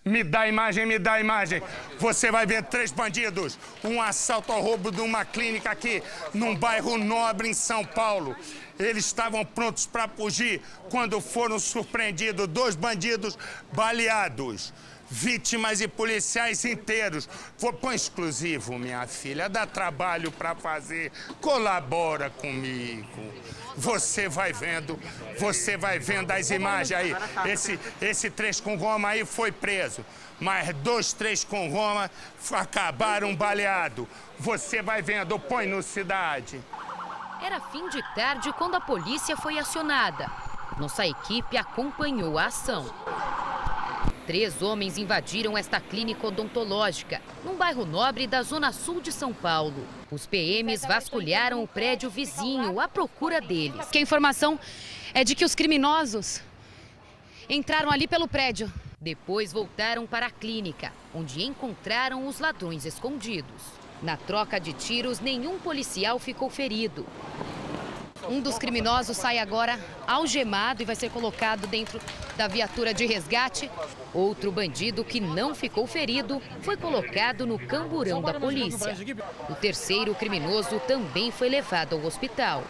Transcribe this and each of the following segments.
Me dá a imagem, me dá a imagem. Você vai ver 3 bandidos. Um assalto ao roubo de uma clínica aqui, num bairro nobre em São Paulo. Eles estavam prontos para fugir quando foram surpreendidos 2 bandidos baleados. Vítimas e policiais inteiros. Põe exclusivo, minha filha. Dá trabalho para fazer. Colabora comigo. Você vai vendo as imagens aí. Esse 3 com goma aí foi preso. Mas 2, 3 com goma acabaram baleados. Você vai vendo. Põe no Cidade. Era fim de tarde quando a polícia foi acionada. Nossa equipe acompanhou a ação. 3 homens invadiram esta clínica odontológica, num bairro nobre da zona sul de São Paulo. Os PMs vasculharam o prédio vizinho à procura deles. Que a informação é de que os criminosos entraram ali pelo prédio. Depois voltaram para a clínica, onde encontraram os ladrões escondidos. Na troca de tiros, nenhum policial ficou ferido. Um dos criminosos sai agora algemado e vai ser colocado dentro da viatura de resgate. Outro bandido que não ficou ferido foi colocado no camburão da polícia. O terceiro criminoso também foi levado ao hospital.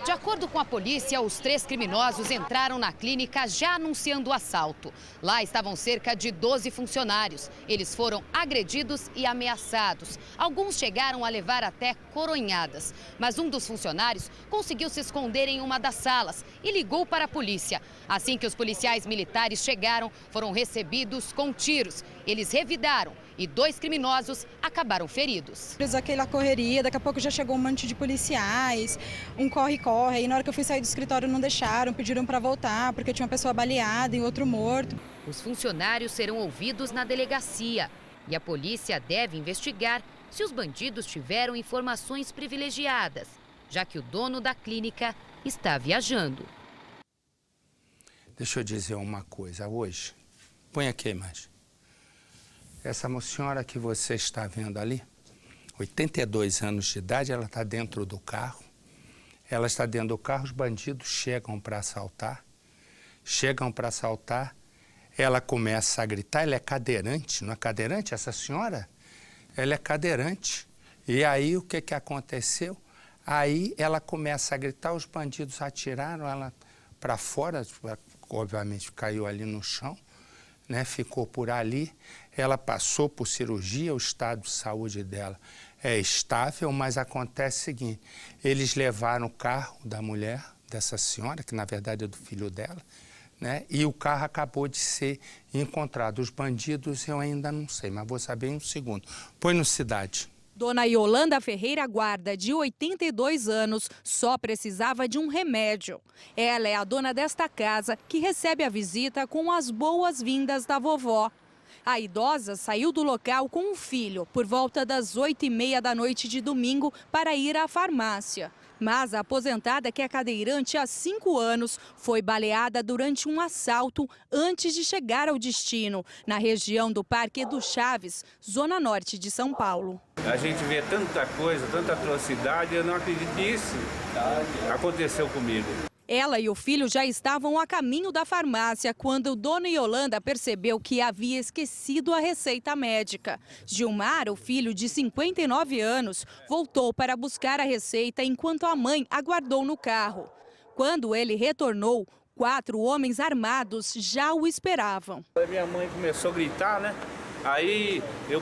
De acordo com a polícia, os 3 criminosos entraram na clínica já anunciando o assalto. Lá estavam cerca de 12 funcionários. Eles foram agredidos e ameaçados. Alguns chegaram a levar até coronhadas. Mas um dos funcionários conseguiu se esconder em uma das salas e ligou para a polícia. Assim que os policiais militares chegaram, foram recebidos com tiros. Eles revidaram e 2 criminosos acabaram feridos. Aquela correria, daqui a pouco já chegou um monte de policiais, um corre-corre. Aí na hora que eu fui sair do escritório não deixaram, pediram para voltar porque tinha uma pessoa baleada e outro morto. Os funcionários serão ouvidos na delegacia e a polícia deve investigar se os bandidos tiveram informações privilegiadas, já que o dono da clínica está viajando. Deixa eu dizer uma coisa hoje. Põe aqui a imagem. Essa senhora que você está vendo ali, 82 anos de idade, ela está dentro do carro. Ela está dentro do carro, os bandidos chegam para assaltar. Ela começa a gritar, ela é cadeirante, não é cadeirante essa senhora? Ela é cadeirante. E aí o que aconteceu? Aí ela começa a gritar, os bandidos atiraram ela para fora, obviamente caiu ali no chão, né? Ficou por ali. Ela passou por cirurgia, o estado de saúde dela é estável, mas acontece o seguinte, eles levaram o carro da mulher, dessa senhora, que na verdade é do filho dela, né? E o carro acabou de ser encontrado. Os bandidos eu ainda não sei, mas vou saber em um segundo. Põe no Cidade. Dona Yolanda Ferreira Guarda, de 82 anos, só precisava de um remédio. Ela é a dona desta casa que recebe a visita com as boas-vindas da vovó. A idosa saiu do local com um filho por volta das 8h30 da noite de domingo para ir à farmácia. Mas a aposentada, que é cadeirante há 5 anos, foi baleada durante um assalto antes de chegar ao destino, na região do Parque do Chaves, zona norte de São Paulo. A gente vê tanta coisa, tanta atrocidade, eu não acredito que isso aconteceu comigo. Ela e o filho já estavam a caminho da farmácia quando Dona Yolanda percebeu que havia esquecido a receita médica. Gilmar, o filho de 59 anos, voltou para buscar a receita enquanto a mãe aguardou no carro. Quando ele retornou, 4 homens armados já o esperavam. Minha mãe começou a gritar, né? Aí eu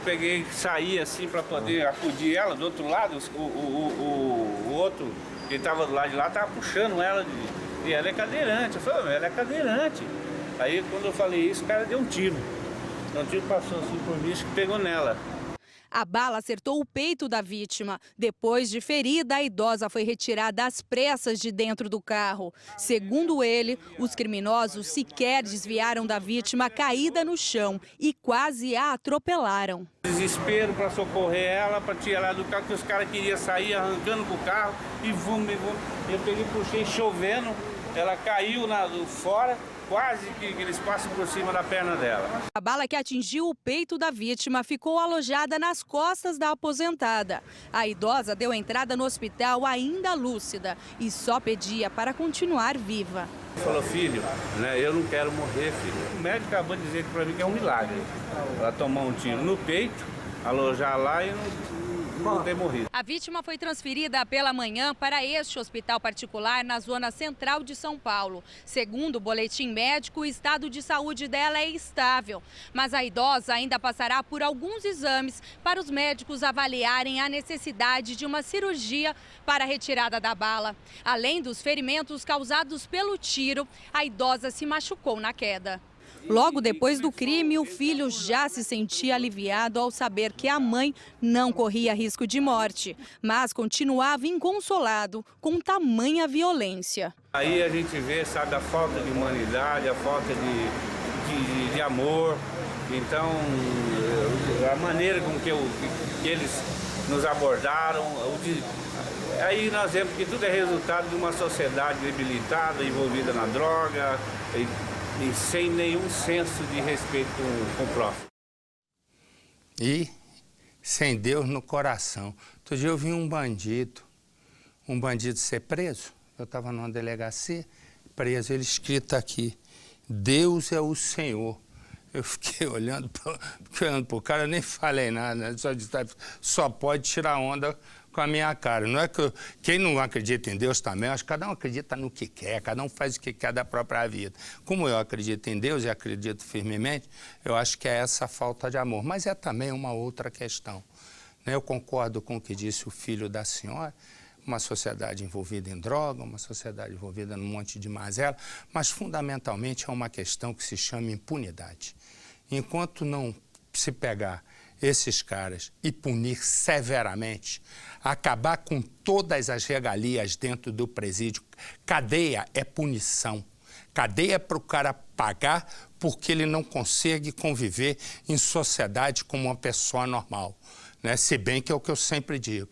saí assim para poder acudir ela. Do outro lado, o outro que estava do lado de lá estava puxando ela e ela é cadeirante. Eu falei, ela é cadeirante. Aí quando eu falei isso, o cara deu um tiro. Um tiro passou assim por mim e pegou nela. A bala acertou o peito da vítima. Depois de ferida, a idosa foi retirada às pressas de dentro do carro. Segundo ele, os criminosos sequer desviaram da vítima caída no chão e quase a atropelaram. Desespero para socorrer ela, para tirar ela do carro, que os caras queriam sair arrancando com o carro e vum. Eu peguei, puxei, chovendo, ela caiu fora quase que eles passam por cima da perna dela. A bala que atingiu o peito da vítima ficou alojada nas costas da aposentada. A idosa deu entrada no hospital ainda lúcida e só pedia para continuar viva. Falou, filho, né, eu não quero morrer, filho. O médico acabou de dizer para mim que é um milagre. Ela tomar um tiro no peito, alojar lá e não ter morrido. A vítima foi transferida pela manhã para este hospital particular na zona central de São Paulo. Segundo o boletim médico, o estado de saúde dela é estável. Mas a idosa ainda passará por alguns exames para os médicos avaliarem a necessidade de uma cirurgia para a retirada da bala. Além dos ferimentos causados pelo tiro, a idosa se machucou na queda. Logo depois do crime, o filho já se sentia aliviado ao saber que a mãe não corria risco de morte, mas continuava inconsolado com tamanha violência. Aí a gente vê, sabe, a falta de humanidade, a falta de amor. Então, a maneira com que eles nos abordaram, aí nós vemos que tudo é resultado de uma sociedade debilitada, envolvida na droga, e sem nenhum senso de respeito com o próximo. E sem Deus no coração. Outro dia eu vi um bandido ser preso. Eu estava numa delegacia, preso, ele escrito aqui, Deus é o Senhor. Eu fiquei olhando pro cara, eu nem falei nada, só pode tirar onda com a minha cara. Não é que quem não acredita em Deus também, acho que cada um acredita no que quer, cada um faz o que quer da própria vida. Como eu acredito em Deus e acredito firmemente, eu acho que é essa falta de amor. Mas é também uma outra questão. Eu concordo com o que disse o filho da senhora, uma sociedade envolvida em droga, uma sociedade envolvida num monte de mazela, mas fundamentalmente é uma questão que se chama impunidade. Enquanto não se pegar esses caras e punir severamente, acabar com todas as regalias dentro do presídio, cadeia é punição. Cadeia é para o cara pagar porque ele não consegue conviver em sociedade como uma pessoa normal, né? Se bem que é o que eu sempre digo,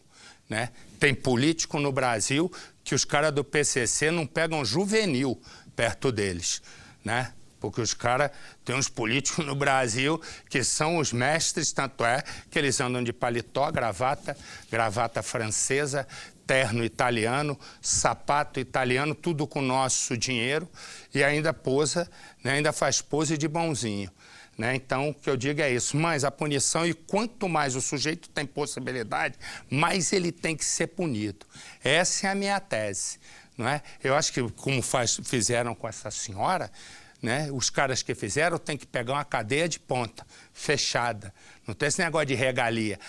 né? Tem político no Brasil que os caras do PCC não pegam juvenil perto deles, né? Porque os caras, tem uns políticos no Brasil que são os mestres, tanto é que eles andam de paletó, gravata francesa, terno italiano, sapato italiano, tudo com nosso dinheiro e ainda posa, né, ainda faz pose de bonzinho. Né? Então, o que eu digo é isso, mas a punição, e quanto mais o sujeito tem possibilidade, mais ele tem que ser punido. Essa é a minha tese. Não é? Eu acho que, como fizeram com essa senhora, né, os caras que fizeram têm que pegar uma cadeia de ponta, fechada. Não tem esse negócio de regalia.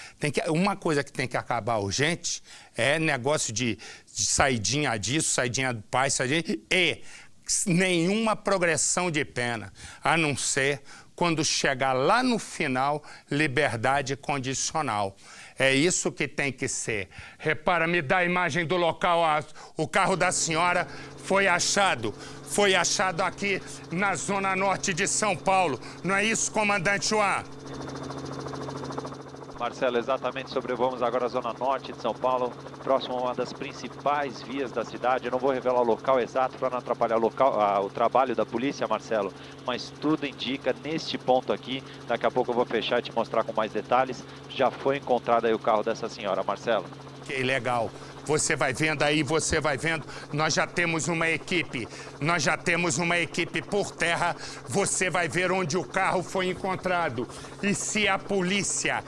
Uma coisa que tem que acabar urgente é negócio de saidinha disso, saidinha do pai, saidinha... E nenhuma progressão de pena, a não ser quando chegar lá no final, liberdade condicional. É isso que tem que ser. Repara, me dá a imagem do local. O carro da senhora foi achado aqui na zona norte de São Paulo. Não é isso, comandante Juan? Marcelo, exatamente, sobrevoamos agora a zona norte de São Paulo, próximo a uma das principais vias da cidade. Eu não vou revelar o local exato para não atrapalhar o trabalho da polícia, Marcelo, mas tudo indica neste ponto aqui. Daqui a pouco eu vou fechar e te mostrar com mais detalhes. Já foi encontrado aí o carro dessa senhora, Marcelo. Que legal. Você vai vendo aí, você vai vendo, nós já temos uma equipe por terra, você vai ver onde o carro foi encontrado. E se a polícia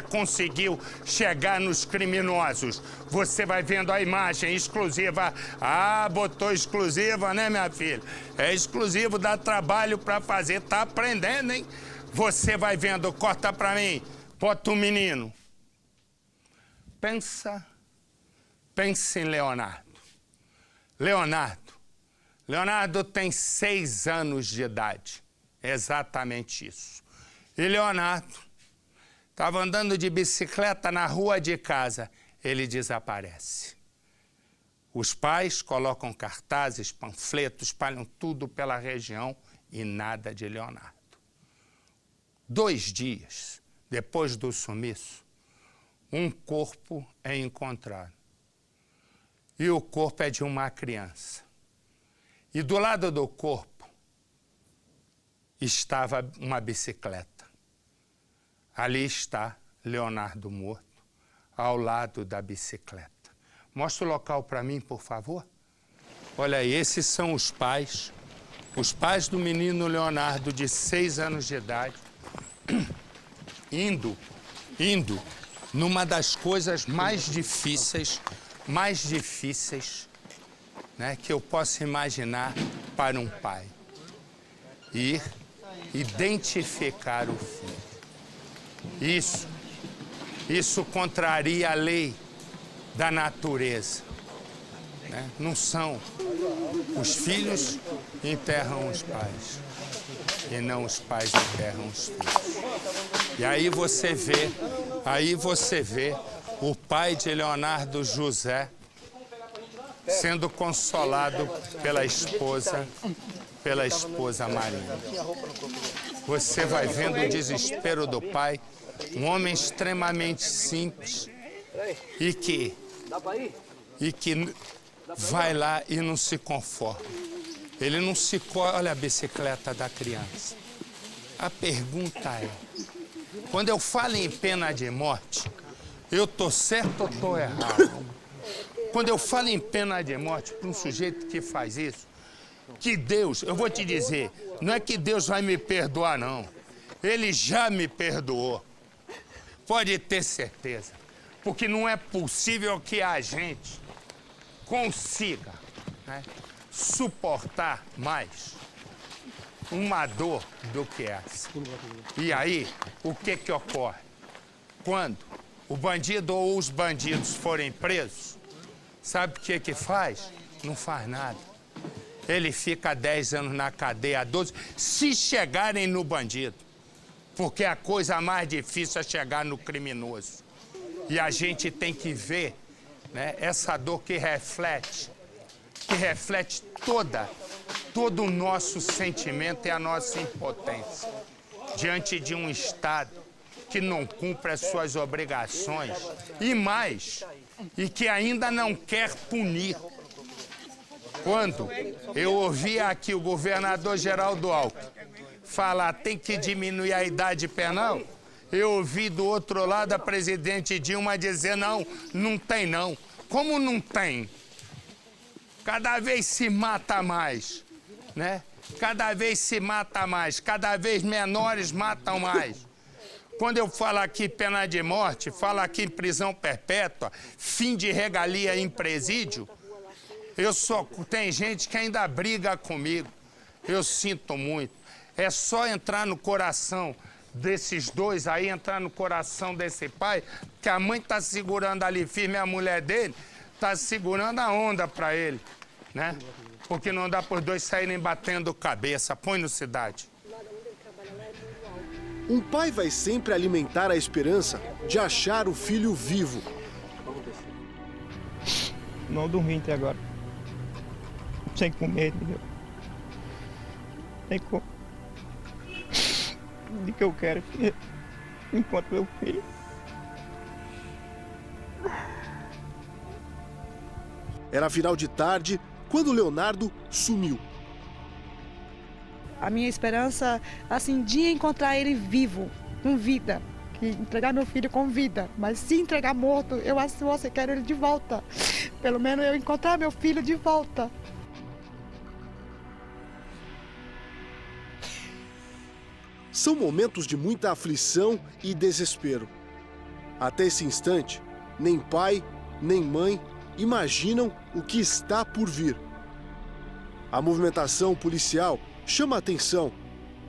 conseguiu chegar nos criminosos, você vai vendo a imagem exclusiva. Ah, botou exclusiva, né, minha filha? É exclusivo, dá trabalho pra fazer, tá aprendendo, hein? Você vai vendo, corta pra mim, bota o menino. Pensa em Leonardo. Leonardo tem 6 anos de idade. Exatamente isso. E Leonardo estava andando de bicicleta na rua de casa. Ele desaparece. Os pais colocam cartazes, panfletos, espalham tudo pela região e nada de Leonardo. 2 dias depois do sumiço, um corpo é encontrado. E o corpo é de uma criança. E do lado do corpo estava uma bicicleta. Ali está Leonardo morto, ao lado da bicicleta. Mostra o local para mim, por favor. Olha aí, esses são os pais do menino Leonardo, de 6 anos de idade, indo numa das coisas mais difíceis, né, que eu posso imaginar para um pai. Ir identificar o filho. Isso contraria a lei da natureza, né? Não são. Os filhos enterram os pais e não os pais enterram os filhos. E aí você vê o pai de Leonardo, José, sendo consolado pela esposa Marina. Você vai vendo o desespero do pai, um homem extremamente simples e que vai lá e não se conforma. Ele não se... Olha a bicicleta da criança. A pergunta é, quando eu falo em pena de morte, eu tô certo ou tô errado? Quando eu falo em pena de morte para um sujeito que faz isso, que Deus, eu vou te dizer, não é que Deus vai me perdoar, não. Ele já me perdoou. Pode ter certeza. Porque não é possível que a gente consiga, né, suportar mais uma dor do que essa. E aí, o que ocorre? Quando o bandido ou os bandidos forem presos, sabe o que faz? Não faz nada. Ele fica 10 anos na cadeia, 12, se chegarem no bandido. Porque a coisa mais difícil é chegar no criminoso. E a gente tem que ver, né, essa dor que reflete todo o nosso sentimento e a nossa impotência diante de um Estado que não cumpre as suas obrigações e mais, e que ainda não quer punir. Quando eu ouvi aqui o governador Geraldo Alckmin falar tem que diminuir a idade penal, eu ouvi do outro lado a presidente Dilma dizer não, não tem não. Como não tem? Cada vez se mata mais, né? Cada vez se mata mais, cada vez menores matam mais. Quando eu falo aqui pena de morte, falo aqui em prisão perpétua, fim de regalia em presídio, tem gente que ainda briga comigo. Eu sinto muito. É só entrar no coração desses dois aí, entrar no coração desse pai, que a mãe tá segurando ali firme, a mulher dele tá segurando a onda para ele, né? Porque não dá por dois saírem batendo cabeça. Põe no Cidade. Um pai vai sempre alimentar a esperança de achar o filho vivo. Não dormi até agora. Sem comer, entendeu? Sem comer. O que eu quero enquanto meu filho. Era final de tarde quando Leonardo sumiu. A minha esperança, assim, de encontrar ele vivo, com vida. Que entregar meu filho com vida. Mas se entregar morto, eu acho que você quer ele de volta. Pelo menos eu encontrar meu filho de volta. São momentos de muita aflição e desespero. Até esse instante, nem pai, nem mãe imaginam o que está por vir. A movimentação policial chama a atenção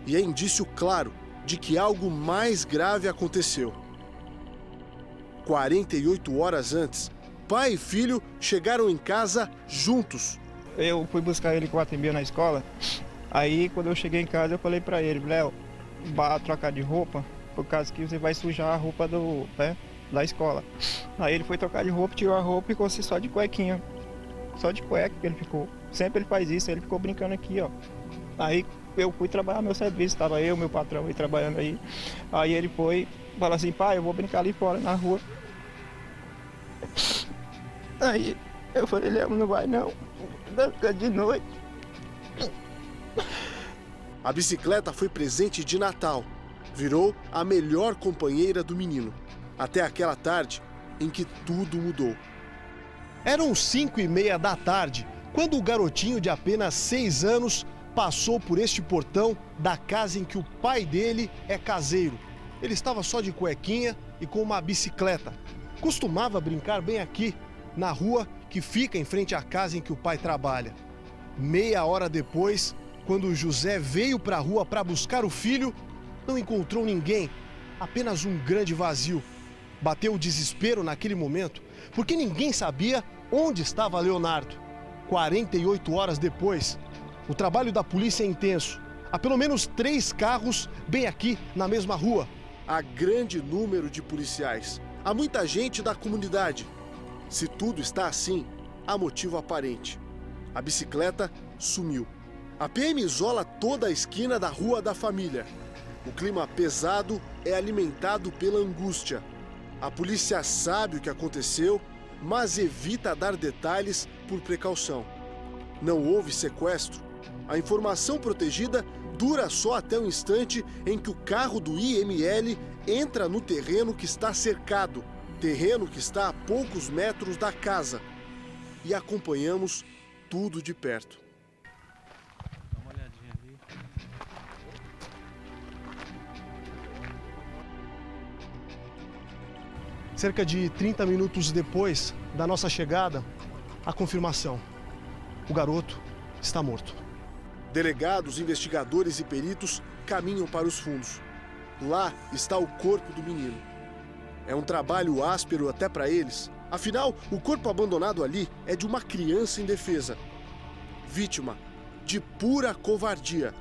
e é indício claro de que algo mais grave aconteceu. 48 horas antes, pai e filho chegaram em casa juntos. Eu fui buscar ele 4h30 na escola. Aí, quando eu cheguei em casa, eu falei pra ele, Léo, vá trocar de roupa, por causa que você vai sujar a roupa da escola. Aí ele foi trocar de roupa, tirou a roupa e ficou assim, só de cuequinha. Só de cueca que ele ficou. Sempre ele faz isso, ele ficou brincando aqui, ó. Aí eu fui trabalhar meu serviço, estava eu, meu patrão aí trabalhando aí. Aí ele foi, falou assim, pai, eu vou brincar ali fora, na rua. Aí eu falei, Léo, não vai não, vai ficar de noite. A bicicleta foi presente de Natal. Virou a melhor companheira do menino. Até aquela tarde em que tudo mudou. Eram 5h30 da tarde, quando o garotinho de apenas 6 anos passou por este portão da casa em que o pai dele é caseiro. Ele estava só de cuequinha e com uma bicicleta. Costumava brincar bem aqui, na rua que fica em frente à casa em que o pai trabalha. Meia hora depois, quando o José veio para a rua para buscar o filho, não encontrou ninguém, apenas um grande vazio. Bateu o desespero naquele momento, porque ninguém sabia onde estava Leonardo. 48 horas depois, o trabalho da polícia é intenso. Há pelo menos 3 carros bem aqui na mesma rua. Há grande número de policiais. Há muita gente da comunidade. Se tudo está assim, há motivo aparente. A bicicleta sumiu. A PM isola toda a esquina da Rua da Família. O clima pesado é alimentado pela angústia. A polícia sabe o que aconteceu, mas evita dar detalhes por precaução. Não houve sequestro. A informação protegida dura só até o instante em que o carro do IML entra no terreno que está cercado, terreno que está a poucos metros da casa. E acompanhamos tudo de perto. Dá uma olhadinha ali. Cerca de 30 minutos depois da nossa chegada, a confirmação. O garoto está morto. Delegados, investigadores e peritos caminham para os fundos. Lá está o corpo do menino. É um trabalho áspero até para eles. Afinal, o corpo abandonado ali é de uma criança indefesa. Vítima de pura covardia.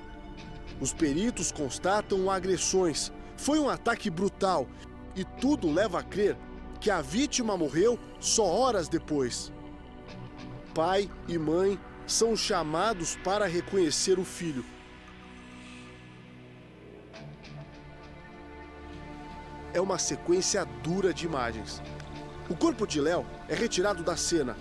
Os peritos constatam agressões. Foi um ataque brutal e tudo leva a crer que a vítima morreu só horas depois. Pai e mãe são chamados para reconhecer o filho. É uma sequência dura de imagens. O corpo de Léo é retirado da cena.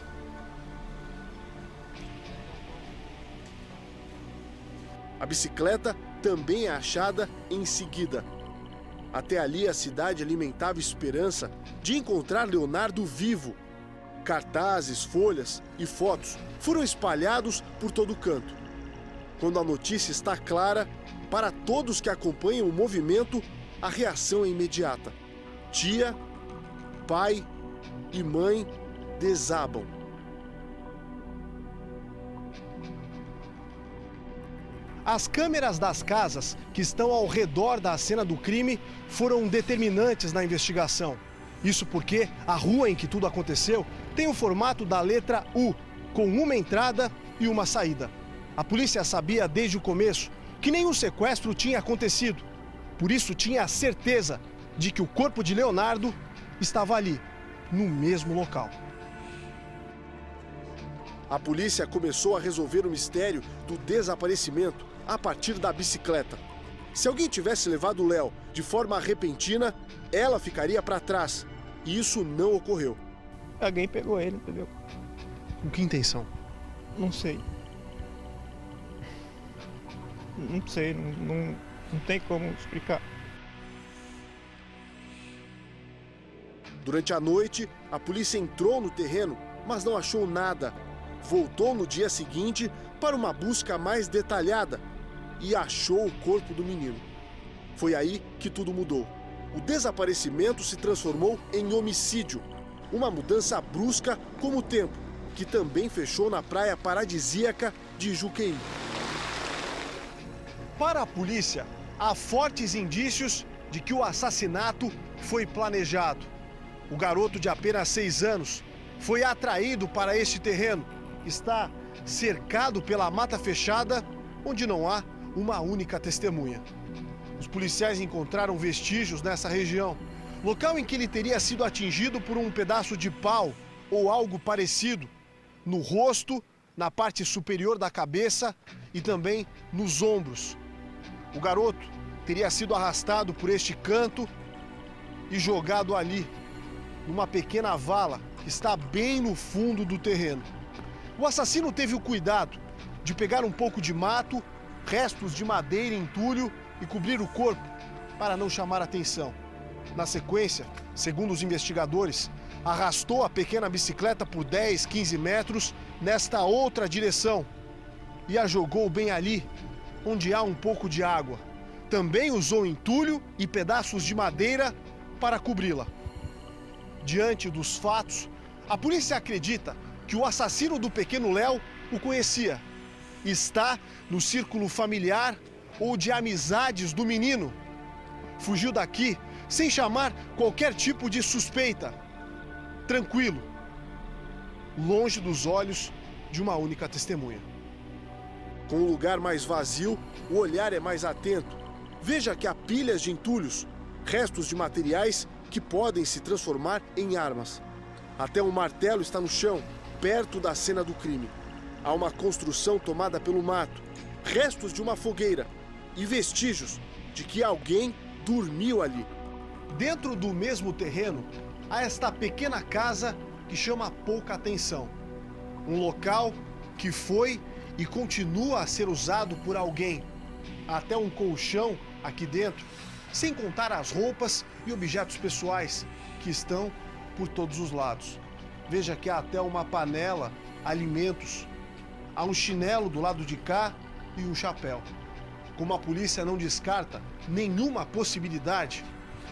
A bicicleta também é achada em seguida. Até ali a cidade alimentava esperança de encontrar Leonardo vivo. Cartazes, folhas e fotos foram espalhados por todo canto. Quando a notícia está clara, para todos que acompanham o movimento, a reação é imediata. Tia, pai e mãe desabam. As câmeras das casas que estão ao redor da cena do crime foram determinantes na investigação. Isso porque a rua em que tudo aconteceu tem o formato da letra U, com uma entrada e uma saída. A polícia sabia desde o começo que nenhum sequestro tinha acontecido. Por isso tinha a certeza de que o corpo de Leonardo estava ali, no mesmo local. A polícia começou a resolver o mistério do desaparecimento a partir da bicicleta. Se alguém tivesse levado o Léo de forma repentina, ela ficaria para trás. E isso não ocorreu. Alguém pegou ele, entendeu? Com que intenção? Não sei. Não sei, não tem como explicar. Durante a noite, a polícia entrou no terreno, mas não achou nada. Voltou no dia seguinte para uma busca mais detalhada e achou o corpo do menino. Foi aí que tudo mudou. O desaparecimento se transformou em homicídio. Uma mudança brusca como o tempo, que também fechou na praia paradisíaca de Juqueí. Para a polícia, há fortes indícios de que o assassinato foi planejado. O garoto de apenas 6 anos foi atraído para este terreno. Está cercado pela mata fechada, onde não há uma única testemunha. Os policiais encontraram vestígios nessa região, local em que ele teria sido atingido por um pedaço de pau ou algo parecido, no rosto, na parte superior da cabeça e também nos ombros. O garoto teria sido arrastado por este canto e jogado ali, numa pequena vala que está bem no fundo do terreno. O assassino teve o cuidado de pegar um pouco de mato, restos de madeira e entulho e cobrir o corpo para não chamar atenção. Na sequência, segundo os investigadores, arrastou a pequena bicicleta por 10, 15 metros nesta outra direção e a jogou bem ali, onde há um pouco de água. Também usou entulho e pedaços de madeira para cobri-la. Diante dos fatos, a polícia acredita que o assassino do pequeno Léo o conhecia. Está no círculo familiar ou de amizades do menino. Fugiu daqui sem chamar qualquer tipo de suspeita. Tranquilo, longe dos olhos de uma única testemunha. Com o lugar mais vazio, o olhar é mais atento. Veja que há pilhas de entulhos, restos de materiais que podem se transformar em armas. Até um martelo está no chão, perto da cena do crime. Há uma construção tomada pelo mato, restos de uma fogueira e vestígios de que alguém dormiu ali. Dentro do mesmo terreno, há esta pequena casa que chama pouca atenção. Um local que foi e continua a ser usado por alguém. Há até um colchão aqui dentro, sem contar as roupas e objetos pessoais que estão por todos os lados. Veja que há até uma panela, alimentos. Há um chinelo do lado de cá e um chapéu. Como a polícia não descarta nenhuma possibilidade,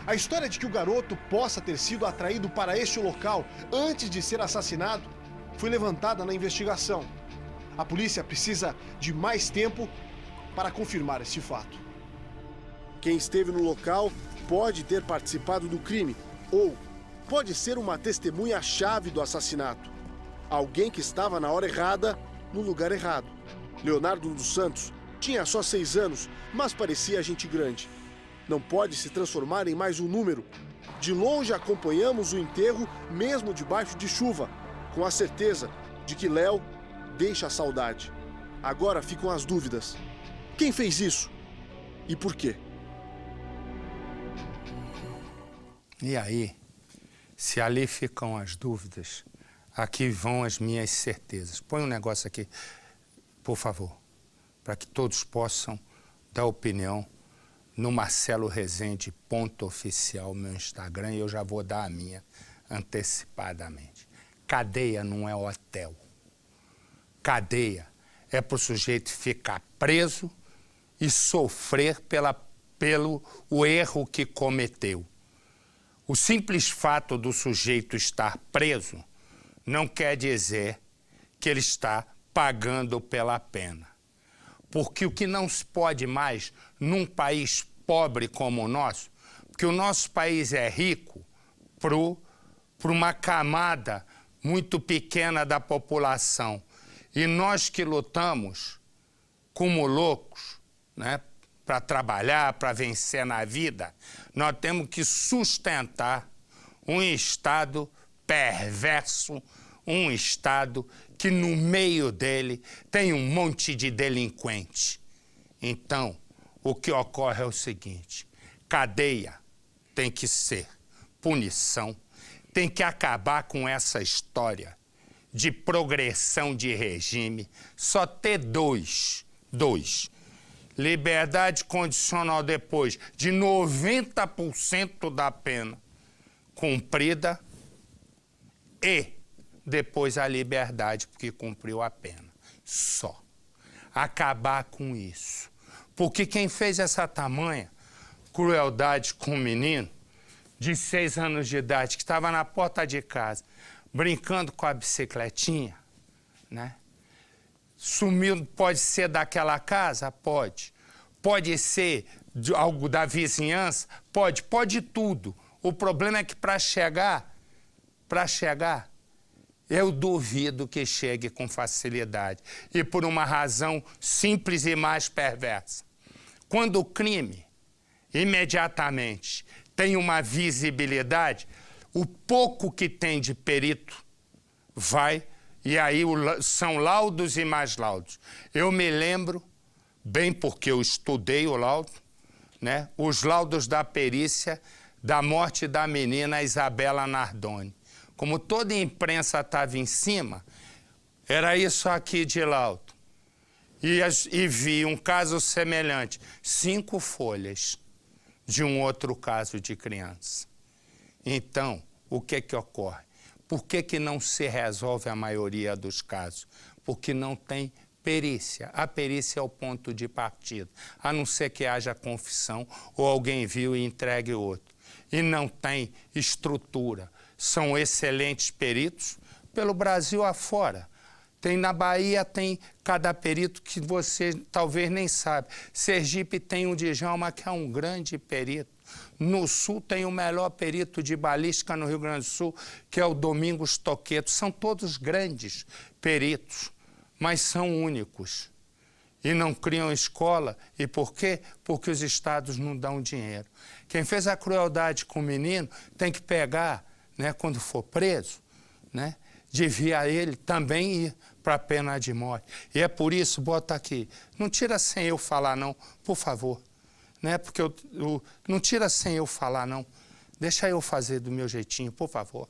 a história de que o garoto possa ter sido atraído para este local antes de ser assassinado foi levantada na investigação. A polícia precisa de mais tempo para confirmar este fato. Quem esteve no local pode ter participado do crime ou pode ser uma testemunha-chave do assassinato. Alguém que estava na hora errada, no lugar errado. Leonardo dos Santos tinha só 6 anos, mas parecia gente grande. Não pode se transformar em mais um número. De longe acompanhamos o enterro, mesmo debaixo de chuva, com a certeza de que Léo deixa a saudade. Agora ficam as dúvidas. Quem fez isso? E por quê? E aí, se ali ficam as dúvidas, aqui vão as minhas certezas. Põe um negócio aqui, por favor, para que todos possam dar opinião no Marcelo Rezende, _oficial, meu Instagram, e eu já vou dar a minha antecipadamente. Cadeia não é hotel. Cadeia é para o sujeito ficar preso e sofrer pelo erro que cometeu. O simples fato do sujeito estar preso não quer dizer que ele está pagando pela pena. Porque o que não se pode mais num país pobre como o nosso, porque o nosso país é rico para uma camada muito pequena da população. E nós que lutamos como loucos, né, para trabalhar, para vencer na vida, nós temos que sustentar um Estado perverso, um Estado que no meio dele tem um monte de delinquente. Então, o que ocorre é o seguinte: cadeia tem que ser punição, tem que acabar com essa história de progressão de regime, só ter dois. Liberdade condicional depois de 90% da pena cumprida e depois a liberdade porque cumpriu a pena. Só. Acabar com isso. Porque quem fez essa tamanha crueldade com um menino de 6 anos de idade que estava na porta de casa brincando com a bicicletinha, né? Sumiu, pode ser daquela casa? Pode. Pode ser de algo da vizinhança? Pode tudo. O problema é que para chegar, eu duvido que chegue com facilidade. E por uma razão simples e mais perversa. Quando o crime, imediatamente, tem uma visibilidade, o pouco que tem de perito vai, e aí são laudos e mais laudos. Eu me lembro, bem porque eu estudei o laudo, né, os laudos da perícia da morte da menina Isabela Nardoni. Como toda a imprensa estava em cima, era isso aqui de laudo. e vi um caso semelhante, 5 folhas de um outro caso de criança. Então, o que ocorre? Por que não se resolve a maioria dos casos? Porque não tem perícia. A perícia é o ponto de partida, a não ser que haja confissão ou alguém viu e entregue outro. E não tem estrutura. São excelentes peritos pelo Brasil afora. Tem na Bahia, tem cada perito que você talvez nem sabe. Sergipe tem o Djalma, que é um grande perito. No Sul tem o melhor perito de balística no Rio Grande do Sul, que é o Domingos Toqueto. São todos grandes peritos, mas são únicos. E não criam escola. E por quê? Porque os estados não dão dinheiro. Quem fez a crueldade com o menino tem que pegar, né, quando for preso, né, devia ele também ir para a pena de morte. E é por isso, bota aqui, não tira sem eu falar não, por favor. Né? Porque não tira sem eu falar não, deixa eu fazer do meu jeitinho, por favor.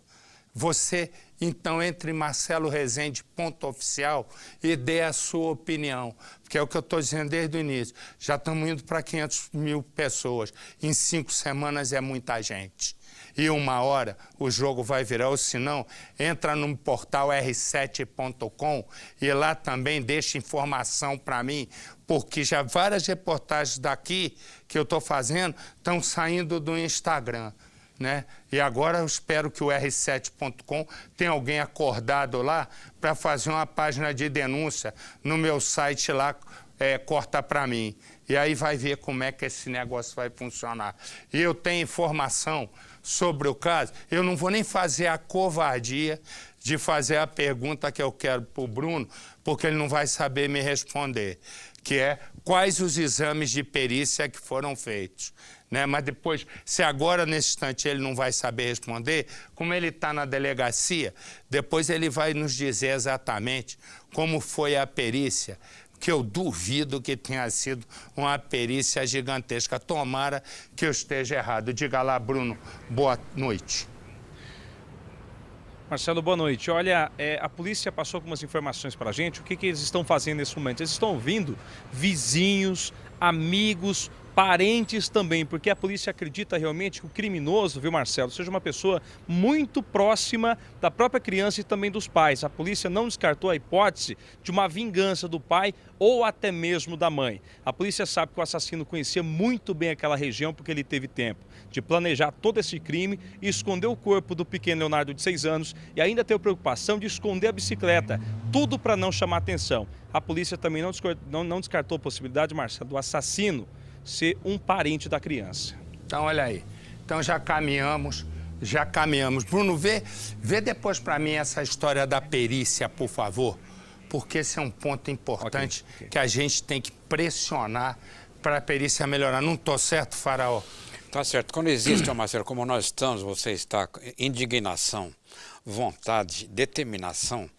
Você, então, entre Marcelo Rezende, ponto oficial, e dê a sua opinião. Porque é o que eu estou dizendo desde o início. Já estamos indo para 500 mil pessoas. Em 5 semanas é muita gente. E uma hora o jogo vai virar. Ou se não, entra no portal r7.com e lá também deixa informação para mim. Porque já várias reportagens daqui que eu estou fazendo estão saindo do Instagram. Né? E agora eu espero que o r7.com tenha alguém acordado lá para fazer uma página de denúncia no meu site lá, corta para mim. E aí vai ver como é que esse negócio vai funcionar. E eu tenho informação sobre o caso, eu não vou nem fazer a covardia de fazer a pergunta que eu quero para o Bruno, porque ele não vai saber me responder, que é quais os exames de perícia que foram feitos. Né? Mas depois, se agora, nesse instante, ele não vai saber responder, como ele está na delegacia, depois ele vai nos dizer exatamente como foi a perícia, que eu duvido que tenha sido uma perícia gigantesca. Tomara que eu esteja errado. Diga lá, Bruno, boa noite. Marcelo, boa noite. Olha, a polícia passou algumas informações para a gente. O que eles estão fazendo nesse momento? Eles estão ouvindo vizinhos, amigos, parentes também, porque a polícia acredita realmente que o criminoso, viu, Marcelo, seja uma pessoa muito próxima da própria criança e também dos pais. A polícia não descartou a hipótese de uma vingança do pai ou até mesmo da mãe. A polícia sabe que o assassino conhecia muito bem aquela região porque ele teve tempo de planejar todo esse crime e esconder o corpo do pequeno Leonardo de 6 anos e ainda ter a preocupação de esconder a bicicleta, tudo para não chamar atenção. A polícia também não descartou a possibilidade, Marcelo, do assassino ser um parente da criança. Então, olha aí. Então, já caminhamos. Bruno, vê depois para mim essa história da perícia, por favor, porque esse é um ponto importante que a gente tem que pressionar para a perícia melhorar. Não estou certo, Faraó? Tá certo. Quando existe, Marcelo, como nós estamos, você está, indignação, vontade, determinação,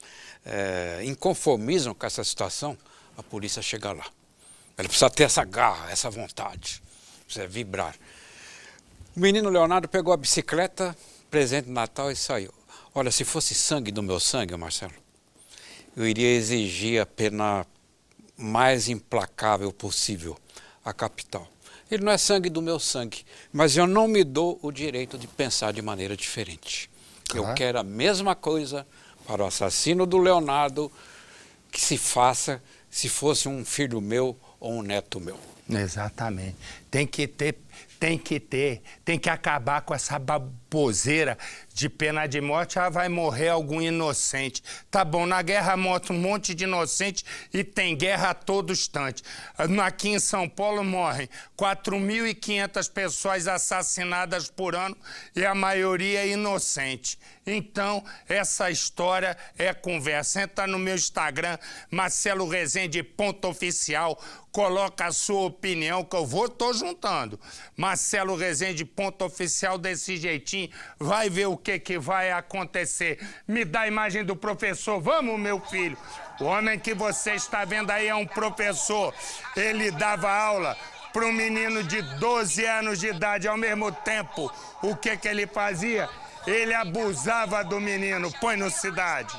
inconformismo com essa situação, a polícia chega lá. Ele precisa ter essa garra, essa vontade, precisa vibrar. O menino Leonardo pegou a bicicleta, presente de Natal, e saiu. Olha, se fosse sangue do meu sangue, Marcelo, eu iria exigir a pena mais implacável possível, a capital. Ele não é sangue do meu sangue, mas eu não me dou o direito de pensar de maneira diferente. Eu quero a mesma coisa para o assassino do Leonardo que se faça se fosse um filho meu ou um neto meu. Exatamente. Tem que acabar com essa baboseira de pena de morte. Vai morrer algum inocente. Tá bom, na guerra morre um monte de inocente e tem guerra a todo instante. Aqui em São Paulo morrem 4.500 pessoas assassinadas por ano e a maioria é inocente. Então, essa história é conversa. Entra no meu Instagram, Marcelo Rezende, ponto oficial, coloca a sua opinião que eu tô juntando. Marcelo Rezende, ponto oficial, desse jeitinho, vai ver o que vai acontecer. Me dá a imagem do professor. Vamos, meu filho. O homem que você está vendo aí é um professor. Ele dava aula para um menino de 12 anos de idade. Ao mesmo tempo, o que ele fazia? Ele abusava do menino. Põe no Cidade.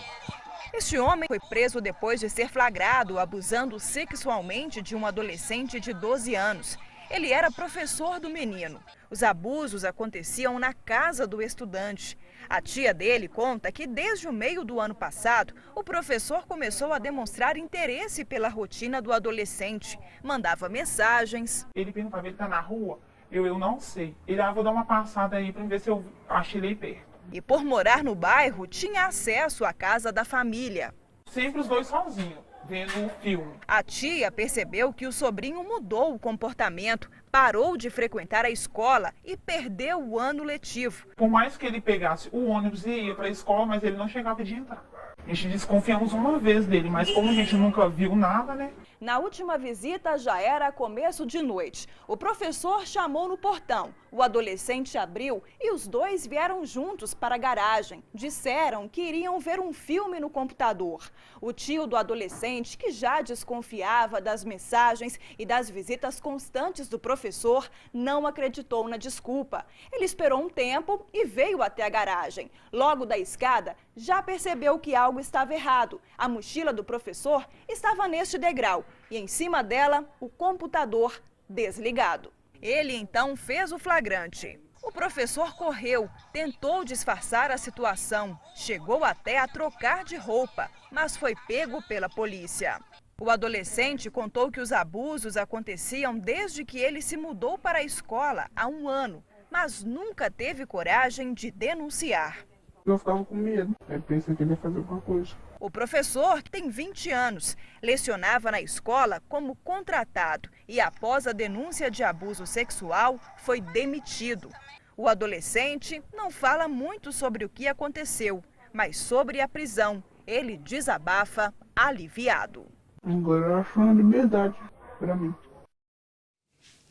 Este homem foi preso depois de ser flagrado abusando sexualmente de um adolescente de 12 anos. Ele era professor do menino. Os abusos aconteciam na casa do estudante. A tia dele conta que desde o meio do ano passado, o professor começou a demonstrar interesse pela rotina do adolescente. Mandava mensagens. Ele perguntava, ele tá na rua? Eu não sei. Ele, vou dar uma passada aí para ver se eu acho ele aí perto. E por morar no bairro, tinha acesso à casa da família. Sempre os dois sozinhos, vendo um filme. A tia percebeu que o sobrinho mudou o comportamento, parou de frequentar a escola e perdeu o ano letivo. Por mais que ele pegasse o ônibus e ia para a escola, mas ele não chegava de entrar. A gente desconfiamos uma vez dele, mas como a gente nunca viu nada, né? Na última visita já era começo de noite. O professor chamou no portão. O adolescente abriu e os dois vieram juntos para a garagem. Disseram que iriam ver um filme no computador. O tio do adolescente, que já desconfiava das mensagens e das visitas constantes do professor, não acreditou na desculpa. Ele esperou um tempo e veio até a garagem. Logo da escada, já percebeu que algo estava errado. A mochila do professor estava neste degrau e em cima dela o computador desligado. Ele então fez o flagrante. O professor correu, tentou disfarçar a situação, chegou até a trocar de roupa, mas foi pego pela polícia. O adolescente contou que os abusos aconteciam desde que ele se mudou para a escola há um ano, mas nunca teve coragem de denunciar. Eu ficava com medo, eu pensei que ele ia fazer alguma coisa. O professor, que tem 20 anos, lecionava na escola como contratado e, após a denúncia de abuso sexual, foi demitido. O adolescente não fala muito sobre o que aconteceu, mas sobre a prisão. Ele desabafa aliviado. Agora eu acho uma liberdade para mim.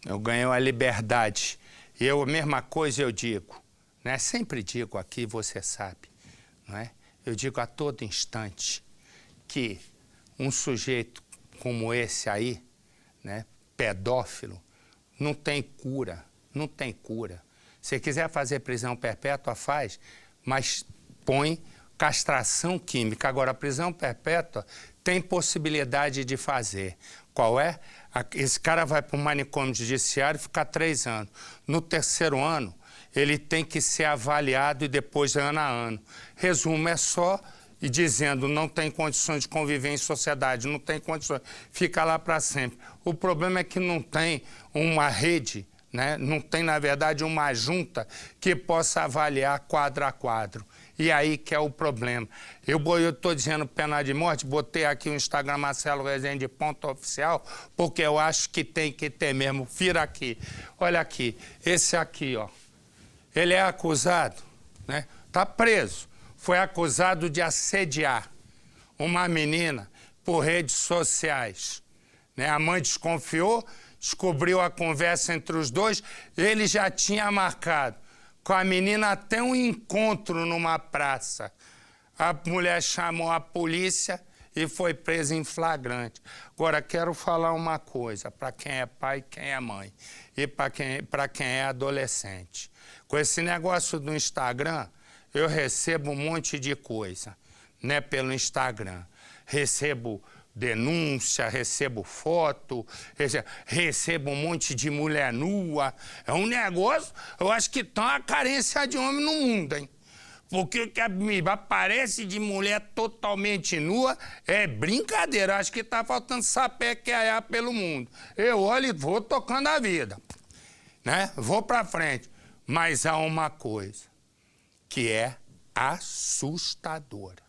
Eu ganhei a liberdade. Eu, a mesma coisa eu digo, né? Sempre digo aqui, você sabe, não é? Eu digo a todo instante que um sujeito como esse aí, né, pedófilo, não tem cura, não tem cura. Se quiser fazer prisão perpétua, faz, mas põe castração química. Agora, a prisão perpétua tem possibilidade de fazer. Qual é? Esse cara vai para o manicômio judiciário e fica 3 anos. No 3º ano, ele tem que ser avaliado e depois ano a ano. Resumo, é só e dizendo não tem condições de conviver em sociedade, não tem condições, fica lá para sempre. O problema é que não tem uma rede, né? Não tem, na verdade, uma junta que possa avaliar quadro a quadro. E aí que é o problema. Eu estou dizendo pena de morte, botei aqui o Instagram Marcelo Rezende _oficial, porque eu acho que tem que ter mesmo. Vira aqui. Olha aqui. Esse aqui, ó. Ele é acusado, né? Tá preso. Foi acusado de assediar uma menina por redes sociais, né? A mãe desconfiou, descobriu a conversa entre os dois, ele já tinha marcado com a menina até um encontro numa praça. A mulher chamou a polícia e foi presa em flagrante. Agora, quero falar uma coisa para quem é pai e quem é mãe, e para quem é adolescente. Com esse negócio do Instagram, eu recebo um monte de coisa, né, pelo Instagram. Recebo denúncia, recebo foto, recebo um monte de mulher nua. É um negócio, eu acho que tá uma carência de homem no mundo, hein? Porque o que me aparece de mulher totalmente nua é brincadeira. Eu acho que tá faltando sapequear pelo mundo. Eu olho e vou tocando a vida, né? Vou pra frente. Mas há uma coisa que é assustadora.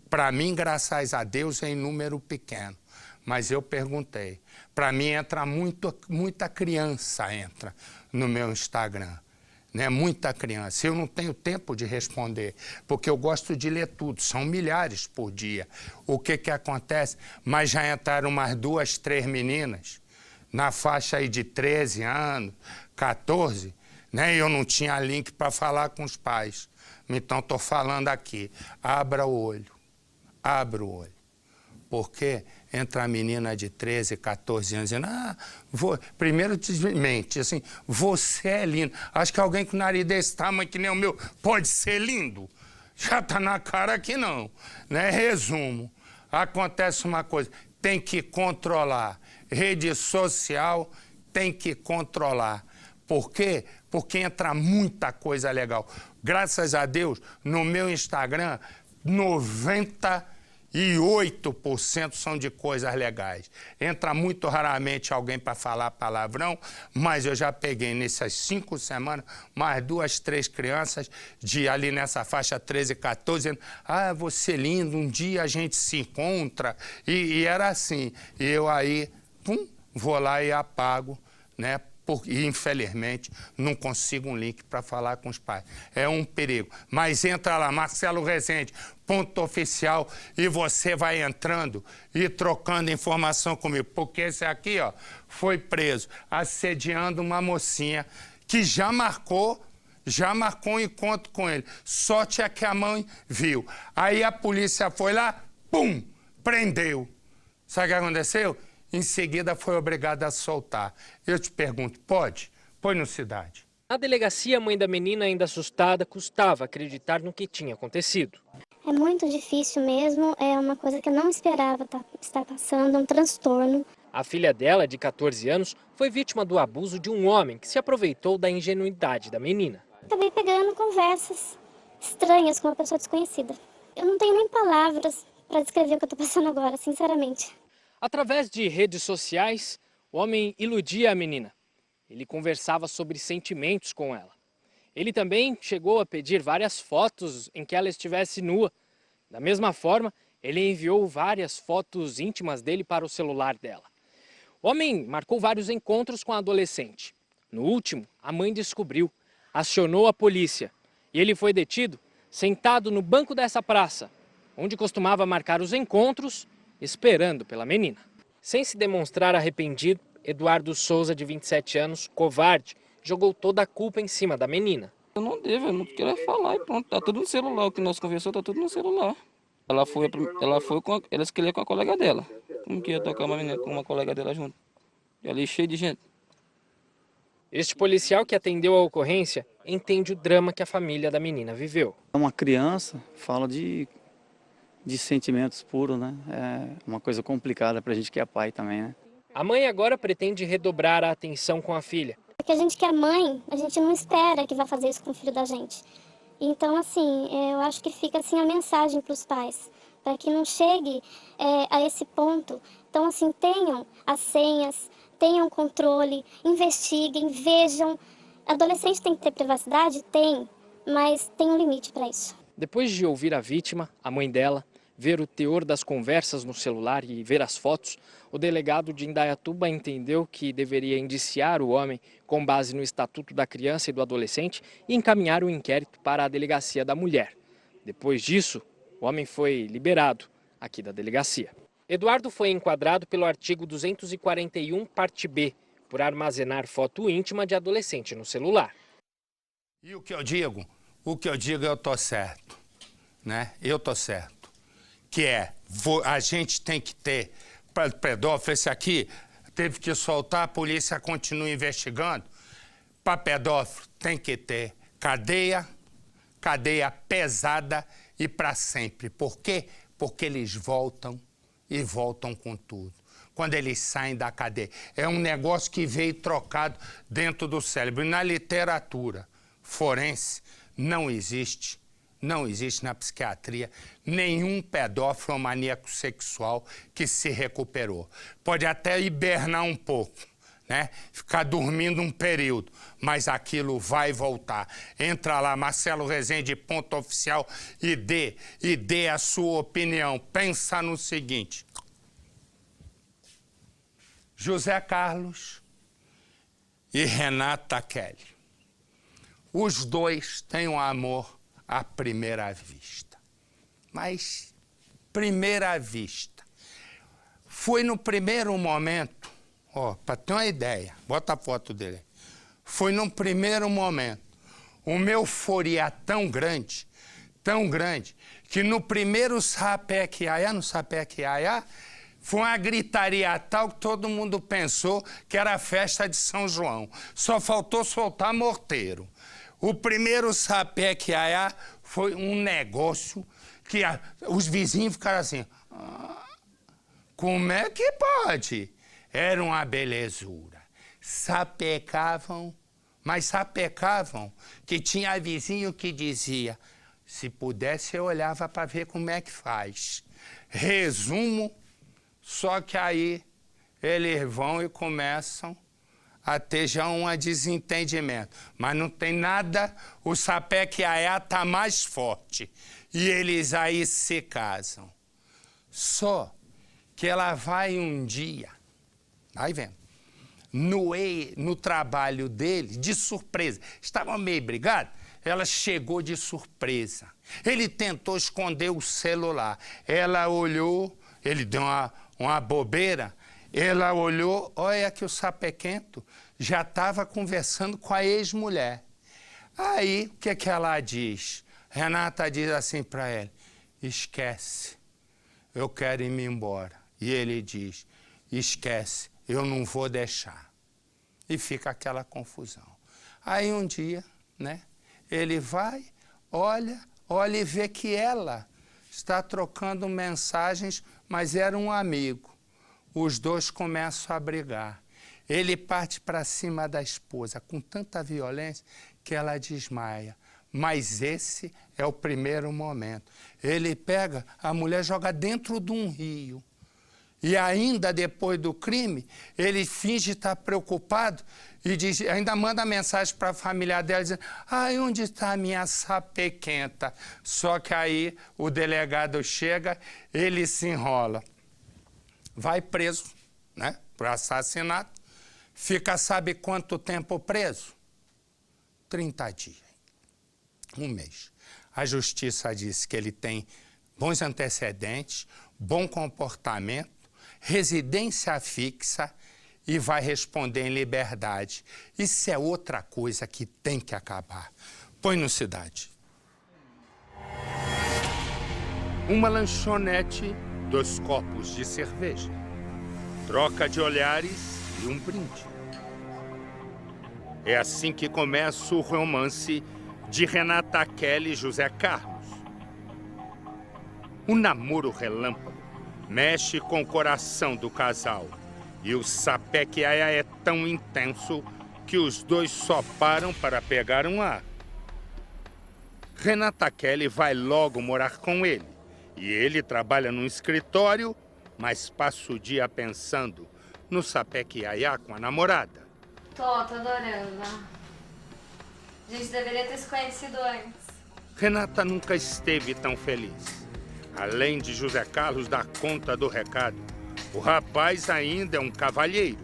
Para mim, graças a Deus, é em número pequeno. Mas eu perguntei. Para mim, entra muita criança entra no meu Instagram. Né? Muita criança. Eu não tenho tempo de responder, porque eu gosto de ler tudo. São milhares por dia. O que acontece? Mas já entraram umas 2, 3 meninas na faixa aí de 13 anos, 14, né? Eu não tinha link para falar com os pais. Então, estou falando aqui. Abra o olho. Abra o olho. Porque entra a menina de 13, 14 anos dizendo, primeiro mente, assim, você é lindo. Acho que alguém com o nariz desse tamanho que nem o meu pode ser lindo. Já tá na cara que não, né? Resumo, acontece uma coisa, tem que controlar. Rede social tem que controlar. Por quê? Porque entra muita coisa legal. Graças a Deus, no meu Instagram, 98% são de coisas legais. Entra muito raramente alguém para falar palavrão, mas eu já peguei nessas 5 semanas mais 2, 3 crianças de ali nessa faixa 13, 14 anos. Ah, você lindo, um dia a gente se encontra. E era assim. E eu aí, vou lá e apago, né? E, infelizmente, não consigo um link para falar com os pais. É um perigo. Mas entra lá, Marcelo Rezende, _oficial, e você vai entrando e trocando informação comigo. Porque esse aqui, ó, foi preso assediando uma mocinha que já marcou um encontro com ele. Sorte é que a mãe viu. Aí a polícia foi lá, prendeu. Sabe o que aconteceu? Em seguida foi obrigada a soltar. Eu te pergunto, pode? Põe no Cidade. Na delegacia, a mãe da menina, ainda assustada, custava acreditar no que tinha acontecido. É muito difícil mesmo, é uma coisa que eu não esperava estar passando, um transtorno. A filha dela, de 14 anos, foi vítima do abuso de um homem que se aproveitou da ingenuidade da menina. Acabei pegando conversas estranhas com uma pessoa desconhecida. Eu não tenho nem palavras para descrever o que eu estou passando agora, sinceramente. Através de redes sociais, o homem iludia a menina. Ele conversava sobre sentimentos com ela. Ele também chegou a pedir várias fotos em que ela estivesse nua. Da mesma forma, ele enviou várias fotos íntimas dele para o celular dela. O homem marcou vários encontros com a adolescente. No último, a mãe descobriu, acionou a polícia e ele foi detido sentado no banco dessa praça, onde costumava marcar os encontros, esperando pela menina. Sem se demonstrar arrependido, Eduardo Souza, de 27 anos, covarde, jogou toda a culpa em cima da menina. Eu não não quero falar e pronto, tá tudo no celular, o que nós conversamos tá tudo no celular. Ela escolheu com a colega dela. Como que ia tocar uma menina com uma colega dela junto? E ali cheio de gente. Este policial que atendeu a ocorrência entende o drama que a família da menina viveu. Uma criança fala de sentimentos puros, né? É uma coisa complicada pra gente que é pai também, né? A mãe agora pretende redobrar a atenção com a filha. Porque a gente que é mãe, a gente não espera que vai fazer isso com o filho da gente. Então, assim, eu acho que fica assim a mensagem para os pais, para que não chegue a esse ponto. Então, assim, tenham as senhas, tenham controle, investiguem, vejam. Adolescente tem que ter privacidade? Tem, mas tem um limite para isso. Depois de ouvir a vítima, a mãe dela, ver o teor das conversas no celular e ver as fotos, o delegado de Indaiatuba entendeu que deveria indiciar o homem com base no Estatuto da Criança e do Adolescente e encaminhar o inquérito para a Delegacia da Mulher. Depois disso, o homem foi liberado aqui da delegacia. Eduardo foi enquadrado pelo artigo 241, parte B, por armazenar foto íntima de adolescente no celular. E o que eu digo? Eu tô certo, né? Eu tô certo. Que a gente tem que ter, para pedófilo, esse aqui teve que soltar, a polícia continua investigando. Para pedófilo tem que ter cadeia pesada e para sempre. Por quê? Porque eles voltam e voltam com tudo. Quando eles saem da cadeia. É um negócio que veio trocado dentro do cérebro. E na literatura forense não existe na psiquiatria nenhum pedófilo ou maníaco sexual que se recuperou. Pode até hibernar um pouco, né? Ficar dormindo um período, mas aquilo vai voltar. Entra lá, Marcelo Rezende, _oficial, e dê a sua opinião. Pensa no seguinte. José Carlos e Renata Kelly. Os dois têm um amor à primeira vista. Mas, primeira vista. Foi no primeiro momento, para ter uma ideia, bota a foto dele. Foi no primeiro momento, uma euforia tão grande, que no primeiro sapé-que iaiá, foi uma gritaria tal que todo mundo pensou que era a festa de São João. Só faltou soltar morteiro. O primeiro sapé-que iaiá Foi um negócio que os vizinhos ficaram assim, como é que pode? Era uma belezura. Sapecavam, mas sapecavam que tinha vizinho que dizia, se pudesse eu olhava para ver como é que faz. Resumo, só que aí eles vão e começam a ter já um desentendimento. Mas não tem nada, o Sapequiaiá está mais forte. E eles aí se casam. Só que ela vai um dia, vai vendo, no trabalho dele, de surpresa. Estavam meio brigados, ela chegou de surpresa. Ele tentou esconder o celular. Ela olhou, ele deu uma bobeira. Ela olhou, olha que o sapequento já estava conversando com a ex-mulher. Aí, o que ela diz? Renata diz assim para ela, esquece, eu quero ir-me embora. E ele diz, esquece, eu não vou deixar. E fica aquela confusão. Aí um dia, né, ele vai, olha e vê que ela está trocando mensagens, mas era um amigo. Os dois começam a brigar. Ele parte para cima da esposa com tanta violência que ela desmaia. Mas esse é o primeiro momento. Ele pega, a mulher joga dentro de um rio. E ainda depois do crime, ele finge estar preocupado e diz, ainda manda mensagem para a família dela dizendo, ai, onde está a minha sapequenta? Só que aí o delegado chega, ele se enrola. Vai preso, né, por assassinato, fica sabe quanto tempo preso? 30 dias, um mês. A justiça disse que ele tem bons antecedentes, bom comportamento, residência fixa e vai responder em liberdade. Isso é outra coisa que tem que acabar. Põe no Cidade. Uma lanchonete, 2 copos de cerveja, troca de olhares e um brinde. É assim que começa o romance de Renata Kelly e José Carlos. O namoro relâmpago mexe com o coração do casal e o Sapequiaiá é tão intenso que os dois só param para pegar um ar. Renata Kelly vai logo morar com ele. E ele trabalha num escritório, mas passa o dia pensando no Sapequiaiá com a namorada. Tô adorando. A gente deveria ter se conhecido antes. Renata nunca esteve tão feliz. Além de José Carlos dar conta do recado, o rapaz ainda é um cavalheiro.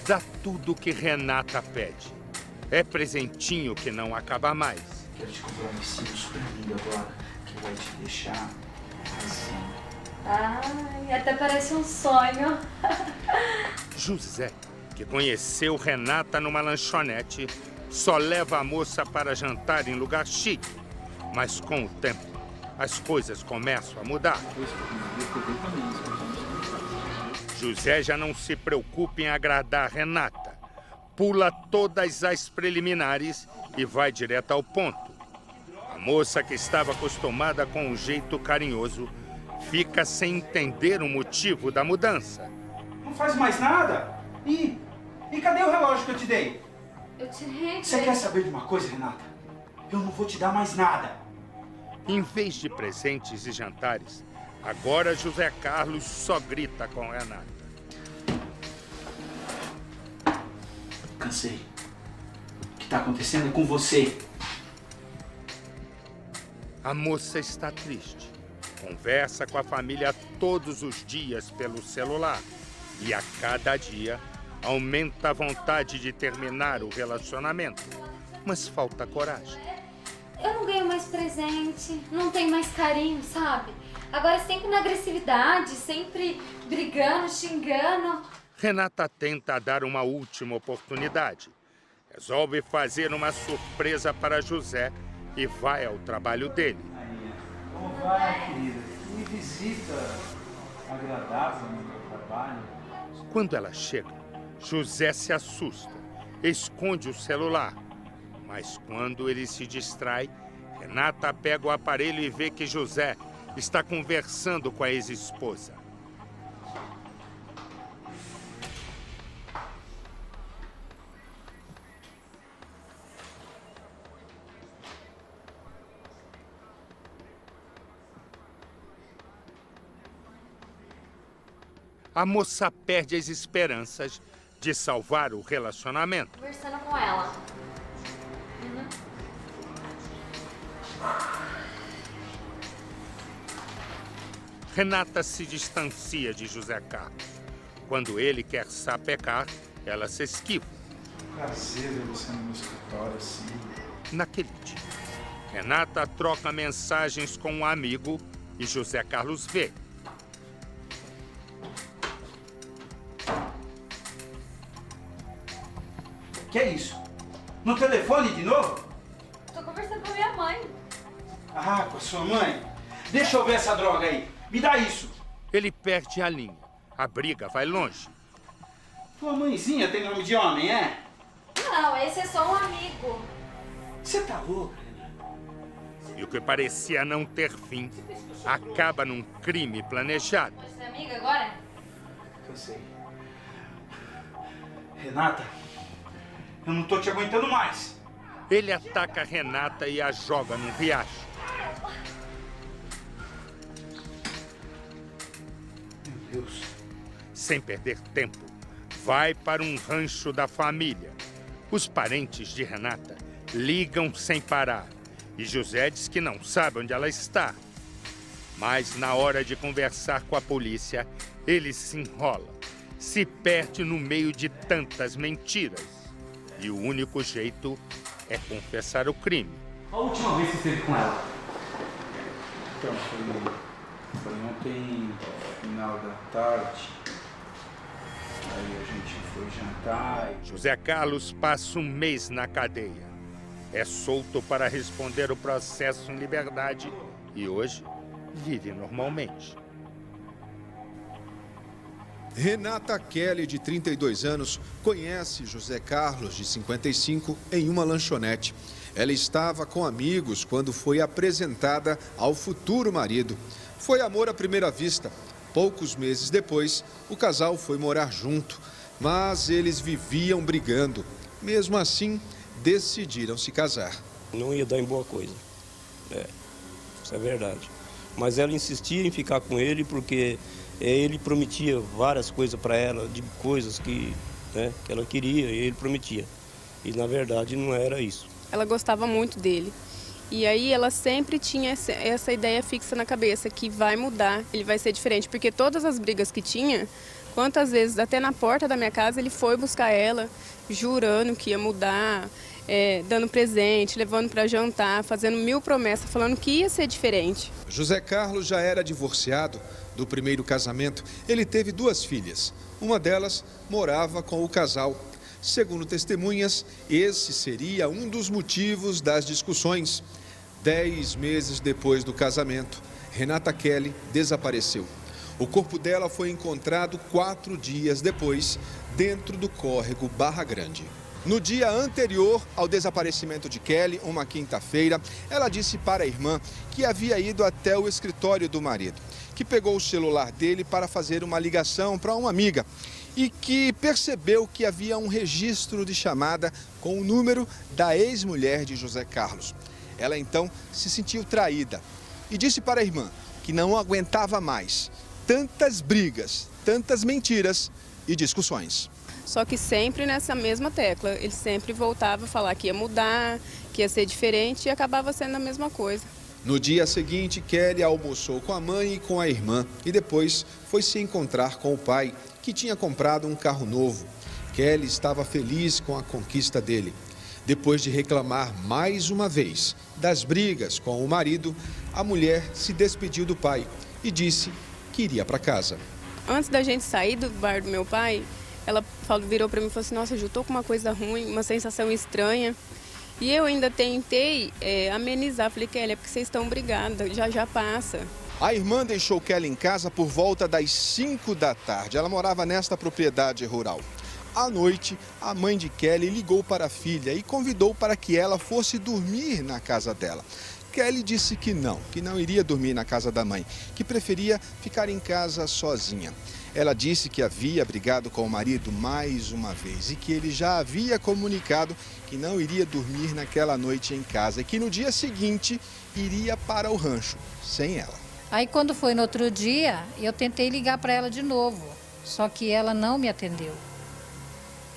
Dá tudo o que Renata pede. É presentinho que não acaba mais. Quero te comprar um vestido super lindo agora, que vai te deixar assim. Ai, até parece um sonho. José, que conheceu Renata numa lanchonete, só leva a moça para jantar em lugar chique. Mas com o tempo, as coisas começam a mudar. José já não se preocupa em agradar Renata. Pula todas as preliminares e vai direto ao ponto. A moça, que estava acostumada com um jeito carinhoso, fica sem entender o motivo da mudança. Não faz mais nada? E cadê o relógio que eu te dei? Eu tirei. Você quer saber de uma coisa, Renata? Eu não vou te dar mais nada. Em vez de presentes e jantares, agora José Carlos só grita com Renata. Cansei. O que está acontecendo com você? A moça está triste. Conversa com a família todos os dias pelo celular. E a cada dia aumenta a vontade de terminar o relacionamento. Mas falta coragem. Eu não ganho mais presente, não tenho mais carinho, sabe? Agora sempre na agressividade, sempre brigando, xingando. Renata tenta dar uma última oportunidade. Resolve fazer uma surpresa para José e vai ao trabalho dele. Como vai, querida? Que visita agradável no meu trabalho. Quando ela chega, José se assusta, esconde o celular. Mas quando ele se distrai, Renata pega o aparelho e vê que José está conversando com a ex-esposa. A moça perde as esperanças de salvar o relacionamento. Conversando com ela. Renata se distancia de José Carlos. Quando ele quer sapecar, ela se esquiva. Prazer ver você no meu escritório assim. Naquele dia, Renata troca mensagens com um amigo e José Carlos vê. Que é isso? No telefone de novo? Tô conversando com a minha mãe. Ah, com a sua mãe? Deixa eu ver essa droga aí. Me dá isso. Ele perde a linha. A briga vai longe. Tua mãezinha tem nome de homem, é? Não, esse é só um amigo. Você tá louca, E o que parecia não ter fim acaba num crime planejado. Você é amiga agora? Eu sei. Renata, eu não tô te aguentando mais. Ele ataca Renata e a joga num riacho. Meu Deus. Sem perder tempo, vai para um rancho da família. Os parentes de Renata ligam sem parar. E José diz que não sabe onde ela está. Mas na hora de conversar com a polícia, ele se enrola. Se perde no meio de tantas mentiras. E o único jeito é confessar o crime. A última vez que você esteve com ela? Então, foi ontem, final da tarde. Aí a gente foi jantar. José Carlos passa um mês na cadeia. É solto para responder o processo em liberdade e hoje vive normalmente. Renata Kelly, de 32 anos, conhece José Carlos, de 55, em uma lanchonete. Ela estava com amigos quando foi apresentada ao futuro marido. Foi amor à primeira vista. Poucos meses depois, o casal foi morar junto, mas eles viviam brigando. Mesmo assim, decidiram se casar. Não ia dar em boa coisa. Isso é verdade. Mas ela insistia em ficar com ele porque ele prometia várias coisas para ela, de coisas que ela queria, e ele prometia. E na verdade não era isso. Ela gostava muito dele. E aí ela sempre tinha essa ideia fixa na cabeça, que vai mudar, ele vai ser diferente. Porque todas as brigas que tinha, quantas vezes, até na porta da minha casa, ele foi buscar ela, jurando que ia mudar, dando presente, levando para jantar, fazendo 1000 promessas, falando que ia ser diferente. José Carlos já era divorciado do primeiro casamento. Ele teve 2 filhas. Uma delas morava com o casal. Segundo testemunhas, esse seria um dos motivos das discussões. 10 meses depois do casamento, Renata Kelly desapareceu. O corpo dela foi encontrado 4 dias depois, dentro do córrego Barra Grande. No dia anterior ao desaparecimento de Kelly, uma quinta-feira, ela disse para a irmã que havia ido até o escritório do marido, que pegou o celular dele para fazer uma ligação para uma amiga e que percebeu que havia um registro de chamada com o número da ex-mulher de José Carlos. Ela então se sentiu traída e disse para a irmã que não aguentava mais tantas brigas, tantas mentiras e discussões. Só que sempre nessa mesma tecla, ele sempre voltava a falar que ia mudar, que ia ser diferente e acabava sendo a mesma coisa. No dia seguinte, Kelly almoçou com a mãe e com a irmã e depois foi se encontrar com o pai, que tinha comprado um carro novo. Kelly estava feliz com a conquista dele. Depois de reclamar mais uma vez das brigas com o marido, a mulher se despediu do pai e disse que iria para casa. Antes da gente sair do bar do meu pai, ela virou para mim e falou assim: nossa, Ju, tô com uma coisa ruim, uma sensação estranha. E eu ainda tentei amenizar, falei: Kelly, é porque vocês estão brigadas, já passa. A irmã deixou Kelly em casa por volta das 5 da tarde. Ela morava nesta propriedade rural. À noite, a mãe de Kelly ligou para a filha e convidou para que ela fosse dormir na casa dela. Kelly disse que não iria dormir na casa da mãe, que preferia ficar em casa sozinha. Ela disse que havia brigado com o marido mais uma vez e que ele já havia comunicado que não iria dormir naquela noite em casa e que no dia seguinte iria para o rancho, sem ela. Aí quando foi no outro dia, eu tentei ligar para ela de novo, só que ela não me atendeu.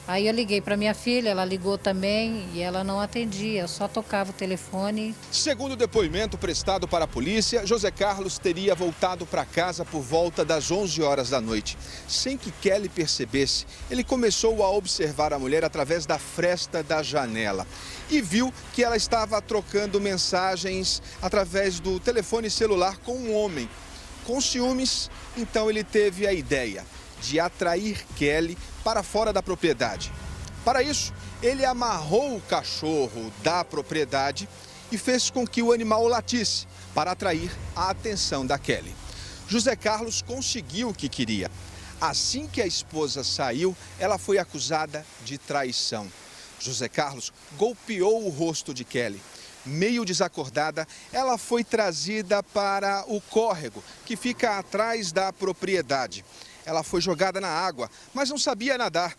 Aí eu liguei para minha filha, ela ligou também e ela não atendia, eu só tocava o telefone. Segundo o depoimento prestado para a polícia, José Carlos teria voltado para casa por volta das 11 horas da noite. Sem que Kelly percebesse, ele começou a observar a mulher através da fresta da janela e viu que ela estava trocando mensagens através do telefone celular com um homem. Com ciúmes, então ele teve a ideia de atrair Kelly para fora da propriedade. Para isso, ele amarrou o cachorro da propriedade e fez com que o animal latisse para atrair a atenção da Kelly. José Carlos conseguiu o que queria. Assim que a esposa saiu, ela foi acusada de traição. José Carlos golpeou o rosto de Kelly. Meio desacordada, ela foi trazida para o córrego, que fica atrás da propriedade. Ela foi jogada na água, mas não sabia nadar.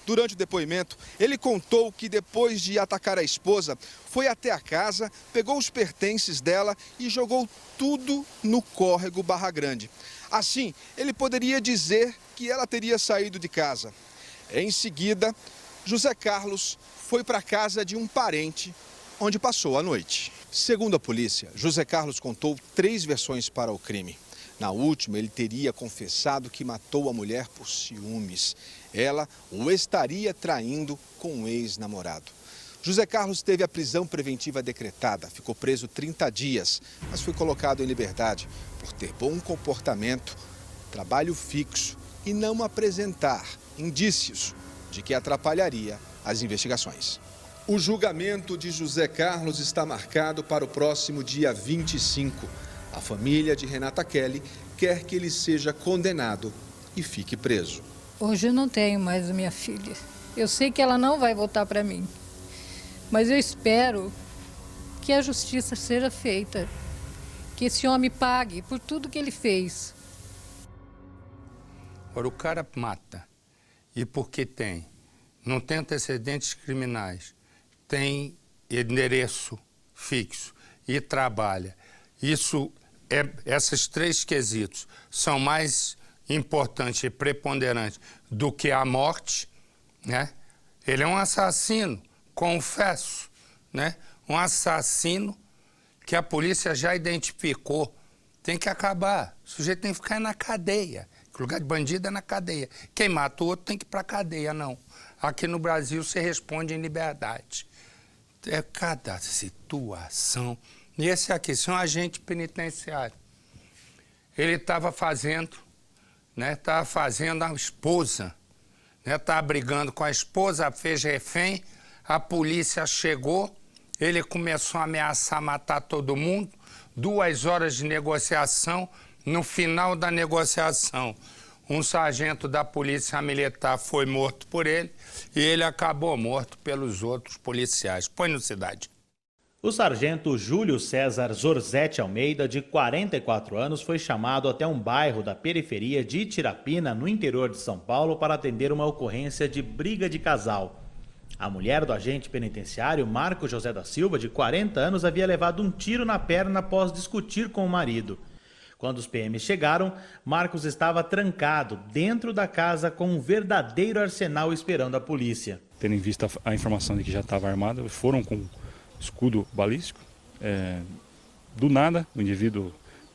Durante o depoimento, ele contou que depois de atacar a esposa, foi até a casa, pegou os pertences dela e jogou tudo no córrego Barra Grande. Assim, ele poderia dizer que ela teria saído de casa. Em seguida, José Carlos foi para a casa de um parente, onde passou a noite. Segundo a polícia, José Carlos contou 3 versões para o crime. Na última, ele teria confessado que matou a mulher por ciúmes. Ela o estaria traindo com um ex-namorado. José Carlos teve a prisão preventiva decretada, ficou preso 30 dias, mas foi colocado em liberdade por ter bom comportamento, trabalho fixo e não apresentar indícios de que atrapalharia as investigações. O julgamento de José Carlos está marcado para o próximo dia 25. A família de Renata Kelly quer que ele seja condenado e fique preso. Hoje eu não tenho mais a minha filha. Eu sei que ela não vai voltar para mim. Mas eu espero que a justiça seja feita. Que esse homem pague por tudo que ele fez. Ora, o cara mata. E porque tem? Não tem antecedentes criminais. Tem endereço fixo e trabalha. Esses 3 quesitos são mais importantes e preponderantes do que a morte, né? Ele é um assassino, confesso, né? Um assassino que a polícia já identificou. Tem que acabar. O sujeito tem que ficar na cadeia. O lugar de bandido é na cadeia. Quem mata o outro tem que ir para a cadeia, não. Aqui no Brasil você responde em liberdade. É cada situação. E esse aqui, são agente penitenciário. Ele estava fazendo, né? Estava fazendo a esposa, né? Estava brigando com a esposa, fez refém, a polícia chegou, ele começou a ameaçar matar todo mundo, 2 horas de negociação, no final da negociação, um sargento da polícia militar foi morto por ele e ele acabou morto pelos outros policiais. Põe no Cidade. O sargento Júlio César Zorzetti Almeida, de 44 anos, foi chamado até um bairro da periferia de Itirapina, no interior de São Paulo, para atender uma ocorrência de briga de casal. A mulher do agente penitenciário, Marco José da Silva, de 40 anos, havia levado um tiro na perna após discutir com o marido. Quando os PMs chegaram, Marcos estava trancado dentro da casa com um verdadeiro arsenal esperando a polícia. Tendo em vista a informação de que já estava armado, foram com escudo balístico. Do nada, o indivíduo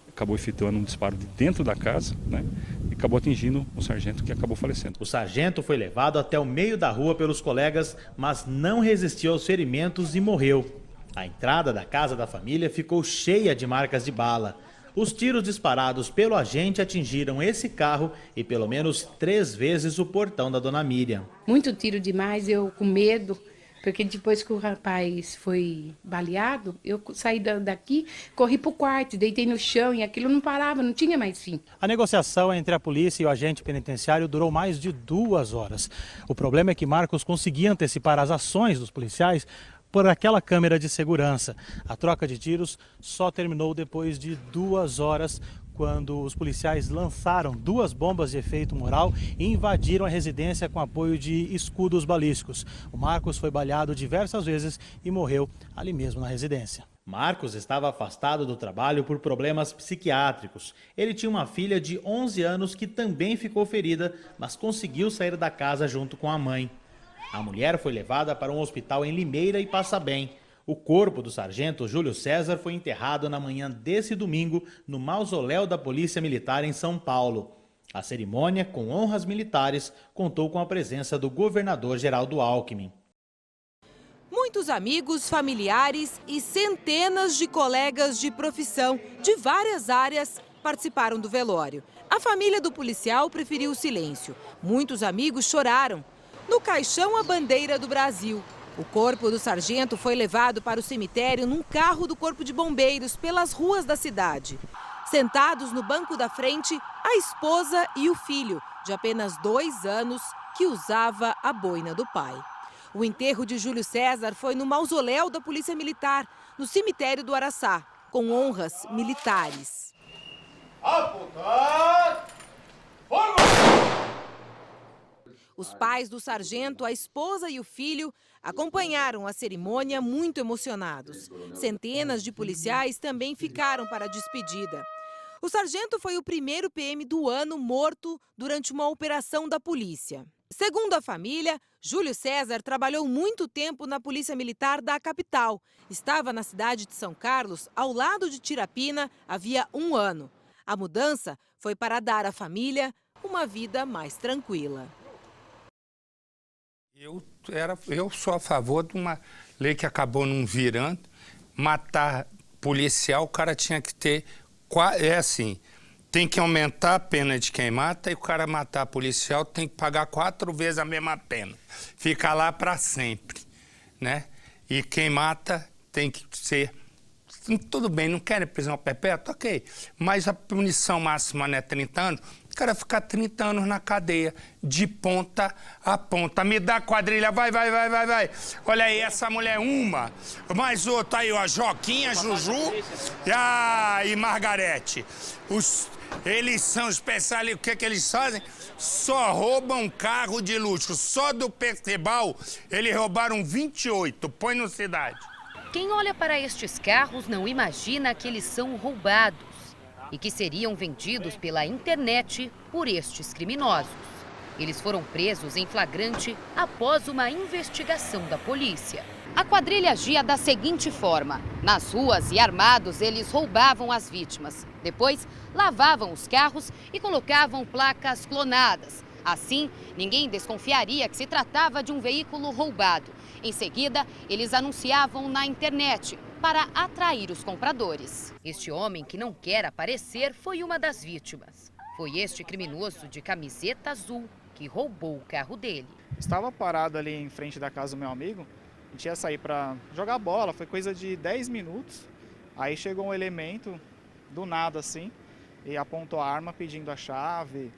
acabou efetuando um disparo de dentro da casa, né, e acabou atingindo o sargento, que acabou falecendo. O sargento foi levado até o meio da rua pelos colegas, mas não resistiu aos ferimentos e morreu. A entrada da casa da família ficou cheia de marcas de bala. Os tiros disparados pelo agente atingiram esse carro e pelo menos 3 vezes o portão da dona Miriam. Muito tiro demais, eu com medo. Porque depois que o rapaz foi baleado, eu saí daqui, corri para o quarto, deitei no chão e aquilo não parava, não tinha mais fim. A negociação entre a polícia e o agente penitenciário durou mais de 2 horas. O problema é que Marcos conseguia antecipar as ações dos policiais por aquela câmera de segurança. A troca de tiros só terminou depois de 2 horas, quando os policiais lançaram 2 bombas de efeito moral e invadiram a residência com apoio de escudos balísticos. O Marcos foi baleado diversas vezes e morreu ali mesmo na residência. Marcos estava afastado do trabalho por problemas psiquiátricos. Ele tinha uma filha de 11 anos que também ficou ferida, mas conseguiu sair da casa junto com a mãe. A mulher foi levada para um hospital em Limeira e passa bem. O corpo do sargento Júlio César foi enterrado na manhã desse domingo no mausoléu da Polícia Militar em São Paulo. A cerimônia, com honras militares, contou com a presença do governador Geraldo Alckmin. Muitos amigos, familiares e centenas de colegas de profissão de várias áreas participaram do velório. A família do policial preferiu o silêncio. Muitos amigos choraram. No caixão, a bandeira do Brasil. O corpo do sargento foi levado para o cemitério num carro do Corpo de Bombeiros pelas ruas da cidade. Sentados no banco da frente, a esposa e o filho, de apenas 2 anos, que usava a boina do pai. O enterro de Júlio César foi no mausoléu da Polícia Militar, no cemitério do Araçá, com honras militares. Apontar! Fogo! Os pais do sargento, a esposa e o filho acompanharam a cerimônia muito emocionados. Centenas de policiais também ficaram para a despedida. O sargento foi o primeiro PM do ano morto durante uma operação da polícia. Segundo a família, Júlio César trabalhou muito tempo na Polícia Militar da capital. Estava na cidade de São Carlos, ao lado de Tirapina, havia 1 ano. A mudança foi para dar à família uma vida mais tranquila. Eu sou a favor de uma lei que acabou não virando. Matar policial, o cara tinha que ter... tem que aumentar a pena de quem mata, e o cara matar policial tem que pagar 4 vezes a mesma pena. Fica lá para sempre, né? E quem mata tem que ser... Tudo bem, não querem prisão perpétua? Ok. Mas a punição máxima não é 30 anos? O cara ficar 30 anos na cadeia, de ponta a ponta. Me dá quadrilha, vai. Olha aí, essa mulher uma, mais outra aí, ó, Joquinha, Juju e Margarete. Eles são especialistas, o que eles fazem? Só roubam carro de luxo. Só do Percebal, eles roubaram 28, põe no cidade. Quem olha para estes carros não imagina que eles são roubados e que seriam vendidos pela internet por estes criminosos. Eles foram presos em flagrante após uma investigação da polícia. A quadrilha agia da seguinte forma: nas ruas e armados, eles roubavam as vítimas. Depois, lavavam os carros e colocavam placas clonadas. Assim, ninguém desconfiaria que se tratava de um veículo roubado. Em seguida, eles anunciavam na internet para atrair os compradores. Este homem, que não quer aparecer, foi uma das vítimas. Foi este criminoso de camiseta azul que roubou o carro dele. Estava parado ali em frente da casa do meu amigo. A gente ia sair para jogar bola, foi coisa de 10 minutos. Aí chegou um elemento, do nada assim, e apontou a arma pedindo a chave,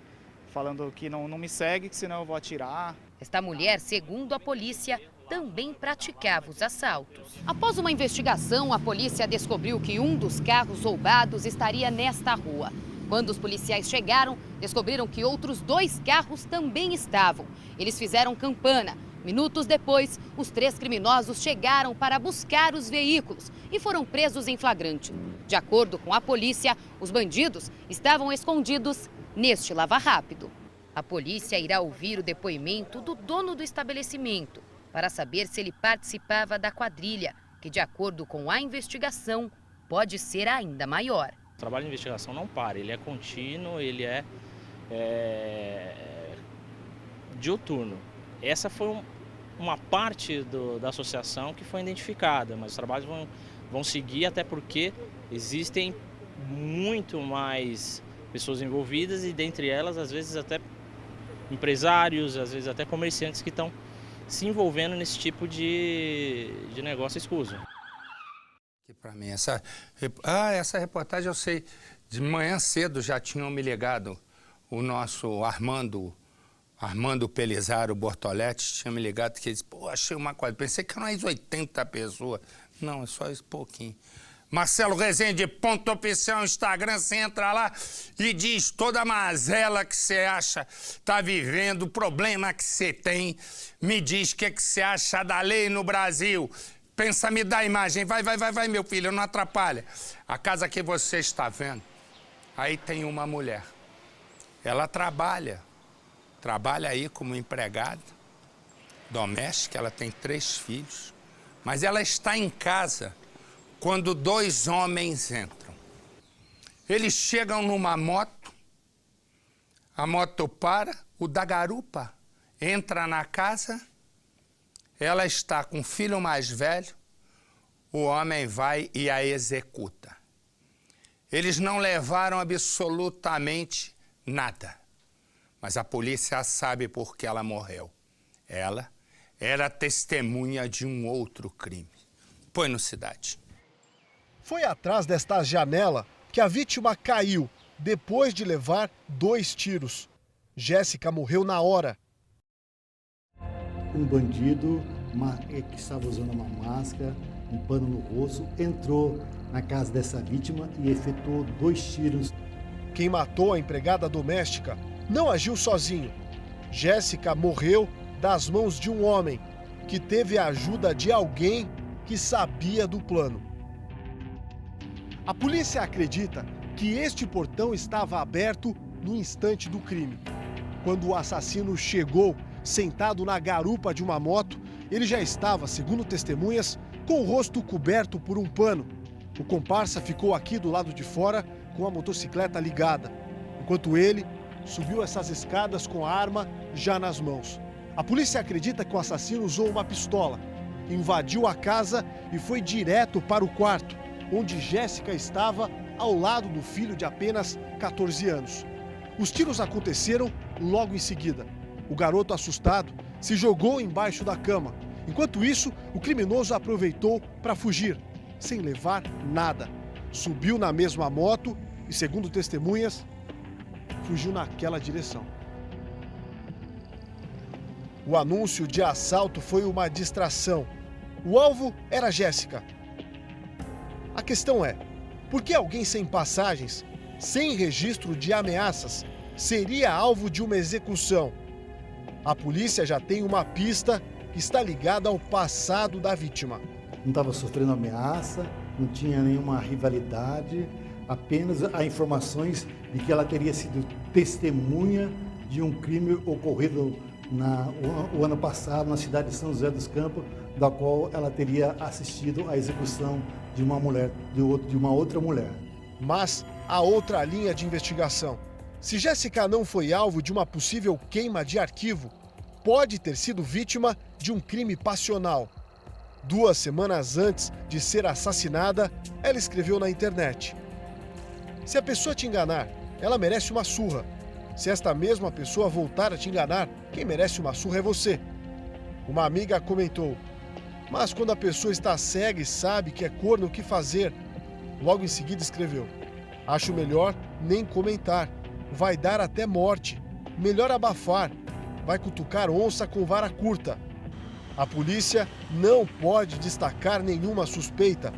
falando que não me segue, que senão eu vou atirar. Esta mulher, segundo a polícia, também praticava os assaltos. Após uma investigação, a polícia descobriu que um dos carros roubados estaria nesta rua. Quando os policiais chegaram, descobriram que outros 2 carros também estavam. Eles fizeram campana. Minutos depois, os 3 criminosos chegaram para buscar os veículos e foram presos em flagrante. De acordo com a polícia, os bandidos estavam escondidos neste lava-rápido. A polícia irá ouvir o depoimento do dono do estabelecimento para saber se ele participava da quadrilha, que, de acordo com a investigação, pode ser ainda maior. O trabalho de investigação não para, ele é contínuo, ele é diuturno. Essa foi uma parte da associação que foi identificada, mas os trabalhos vão seguir, até porque existem muito mais pessoas envolvidas e, dentre elas, às vezes até empresários, às vezes até comerciantes que estão se envolvendo nesse tipo de negócio escuso. Para mim, essa reportagem eu sei, de manhã cedo já tinham me ligado o nosso Armando Armando Pelizaro Bortoletti tinha me ligado que ele disse, pô, achei uma coisa, pensei que eram mais 80 pessoas. Não, é só isso pouquinho. Marcelo Rezende, ponto oficial, Instagram, você entra lá e diz toda a mazela que você acha tá vivendo, o problema que você tem, me diz o que você acha da lei no Brasil. Pensa, me dá a imagem, vai, meu filho, não atrapalha. A casa que você está vendo, aí tem uma mulher. Ela trabalha aí como empregada doméstica, ela tem 3 filhos, mas ela está em casa quando 2 homens entram. Eles chegam numa moto, a moto para, o da garupa entra na casa, ela está com o filho mais velho, o homem vai e a executa. Eles não levaram absolutamente nada, mas a polícia sabe por que ela morreu. Ela era testemunha de um outro crime. Põe no Cidade. Foi atrás desta janela que a vítima caiu, depois de levar 2 tiros. Jéssica morreu na hora. Um bandido que estava usando uma máscara, um pano no rosto, entrou na casa dessa vítima e efetuou 2 tiros. Quem matou a empregada doméstica não agiu sozinho. Jéssica morreu das mãos de um homem que teve a ajuda de alguém que sabia do plano. A polícia acredita que este portão estava aberto no instante do crime. Quando o assassino chegou, sentado na garupa de uma moto, ele já estava, segundo testemunhas, com o rosto coberto por um pano. O comparsa ficou aqui do lado de fora com a motocicleta ligada, enquanto ele subiu essas escadas com a arma já nas mãos. A polícia acredita que o assassino usou uma pistola, invadiu a casa e foi direto para o quarto, onde Jéssica estava ao lado do filho de apenas 14 anos. Os tiros aconteceram logo em seguida. O garoto, assustado, se jogou embaixo da cama. Enquanto isso, o criminoso aproveitou para fugir, sem levar nada. Subiu na mesma moto e, segundo testemunhas, fugiu naquela direção. O anúncio de assalto foi uma distração. O alvo era Jéssica. A questão é, por que alguém sem passagens, sem registro de ameaças, seria alvo de uma execução? A polícia já tem uma pista que está ligada ao passado da vítima. Não estava sofrendo ameaça, não tinha nenhuma rivalidade, apenas as informações de que ela teria sido testemunha de um crime ocorrido o ano passado na cidade de São José dos Campos, da qual ela teria assistido à execução de uma mulher, de uma outra mulher. Mas há outra linha de investigação. Se Jéssica não foi alvo de uma possível queima de arquivo, pode ter sido vítima de um crime passional. 2 semanas antes de ser assassinada, ela escreveu na internet: se a pessoa te enganar, ela merece uma surra. Se esta mesma pessoa voltar a te enganar, quem merece uma surra é você. Uma amiga comentou: mas quando a pessoa está cega e sabe que é corno, o que fazer? Logo em seguida escreveu: acho melhor nem comentar. Vai dar até morte. Melhor abafar. Vai cutucar onça com vara curta. A polícia não pode destacar nenhuma suspeita.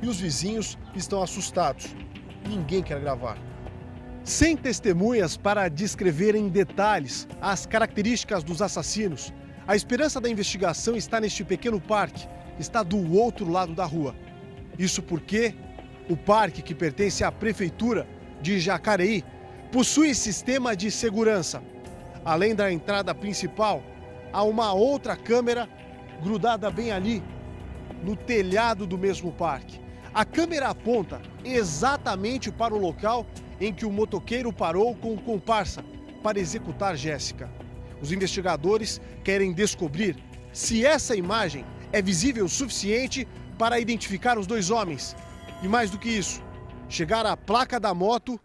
E os vizinhos estão assustados. Ninguém quer gravar. Sem testemunhas para descrever em detalhes as características dos assassinos, a esperança da investigação está neste pequeno parque, está do outro lado da rua. Isso porque o parque, que pertence à prefeitura de Jacareí, possui sistema de segurança. Além da entrada principal, há uma outra câmera grudada bem ali, no telhado do mesmo parque. A câmera aponta exatamente para o local em que o motoqueiro parou com o comparsa para executar Jéssica. Os investigadores querem descobrir se essa imagem é visível o suficiente para identificar os 2 homens. E mais do que isso, chegar à placa da moto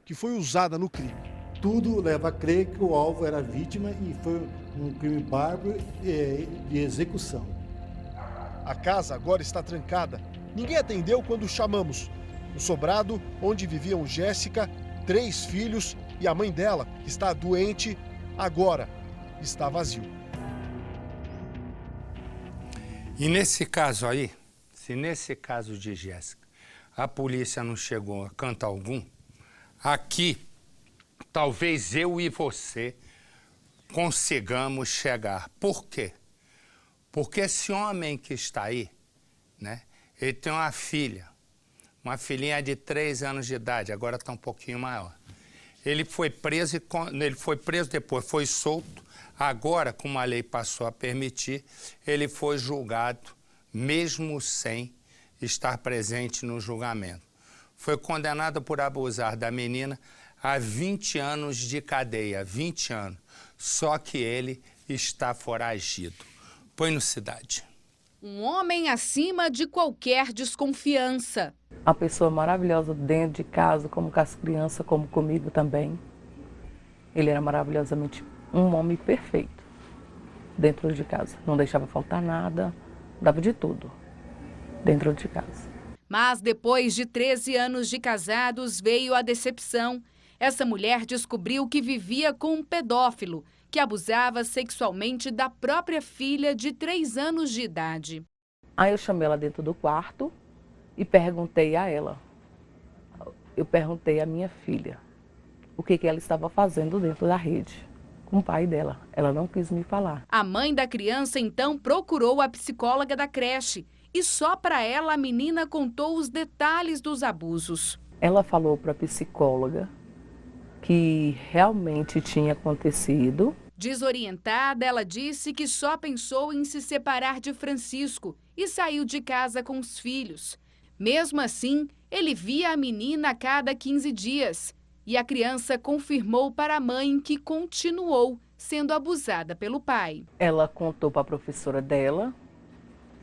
que foi usada no crime. Tudo leva a crer que o alvo era a vítima e foi um crime bárbaro de execução. A casa agora está trancada. Ninguém atendeu quando chamamos. No sobrado, onde viviam Jéssica, 3 filhos e a mãe dela, que está doente agora, está vazio. E nesse caso aí, se nesse caso de Jéssica, a polícia não chegou a canto algum, aqui, talvez eu e você consigamos chegar. Por quê? Porque esse homem que está aí, né, ele tem uma filhinha de 3 anos de idade, agora está um pouquinho maior. Ele foi preso, depois foi solto. Agora, como a lei passou a permitir, ele foi julgado, mesmo sem estar presente no julgamento. Foi condenado por abusar da menina a 20 anos de cadeia, 20 anos. Só que ele está foragido. Põe no Cidade. Um homem acima de qualquer desconfiança. A pessoa maravilhosa dentro de casa, como com as crianças, como comigo também. Ele era maravilhosamente um homem perfeito dentro de casa. Não deixava faltar nada, dava de tudo dentro de casa. Mas depois de 13 anos de casados, veio a decepção. Essa mulher descobriu que vivia com um pedófilo que abusava sexualmente da própria filha de 3 anos de idade. Aí eu chamei ela dentro do quarto e perguntei a ela. Eu perguntei à minha filha o que ela estava fazendo dentro da rede com o pai dela. Ela não quis me falar. A mãe da criança então procurou a psicóloga da creche e só para ela a menina contou os detalhes dos abusos. Ela falou para a psicóloga que realmente tinha acontecido. Desorientada, ela disse que só pensou em se separar de Francisco e saiu de casa com os filhos. Mesmo assim, ele via a menina a cada 15 dias. E a criança confirmou para a mãe que continuou sendo abusada pelo pai. Ela contou para a professora dela.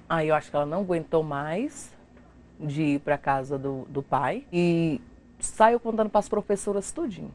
Aí eu acho que ela não aguentou mais de ir para a casa do pai. E saiu contando para as professoras tudinho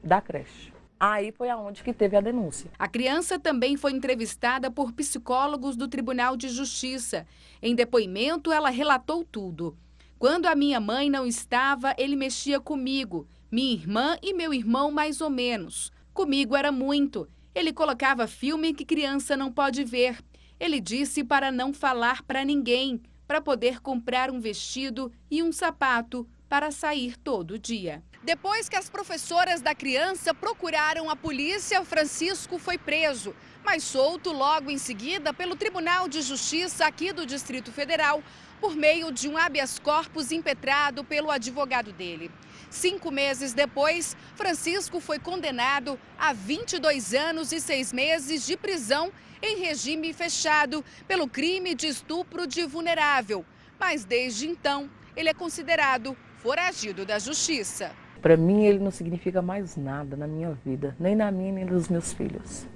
da creche. Aí foi aonde que teve a denúncia. A criança também foi entrevistada por psicólogos do Tribunal de Justiça. Em depoimento, ela relatou tudo. Quando a minha mãe não estava, ele mexia comigo. Minha irmã e meu irmão mais ou menos. Comigo era muito. Ele colocava filme que criança não pode ver. Ele disse para não falar para ninguém, para poder comprar um vestido e um sapato para sair todo dia. Depois que as professoras da criança procuraram a polícia, Francisco foi preso, mas solto logo em seguida pelo Tribunal de Justiça aqui do Distrito Federal, por meio de um habeas corpus impetrado pelo advogado dele. 5 meses depois, Francisco foi condenado a 22 anos e 6 meses de prisão em regime fechado pelo crime de estupro de vulnerável. Mas desde então, ele é considerado foragido da justiça. Para mim, ele não significa mais nada na minha vida, nem na minha, nem dos meus filhos.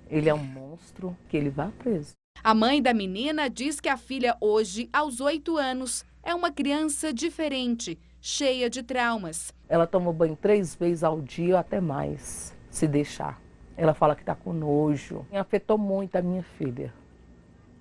Ele é um monstro, que ele vá preso. A mãe da menina diz que a filha hoje, aos 8 anos, é uma criança diferente, cheia de traumas. Ela toma banho 3 vezes ao dia ou até mais, se deixar. Ela fala que está com nojo. Afetou muito a minha filha.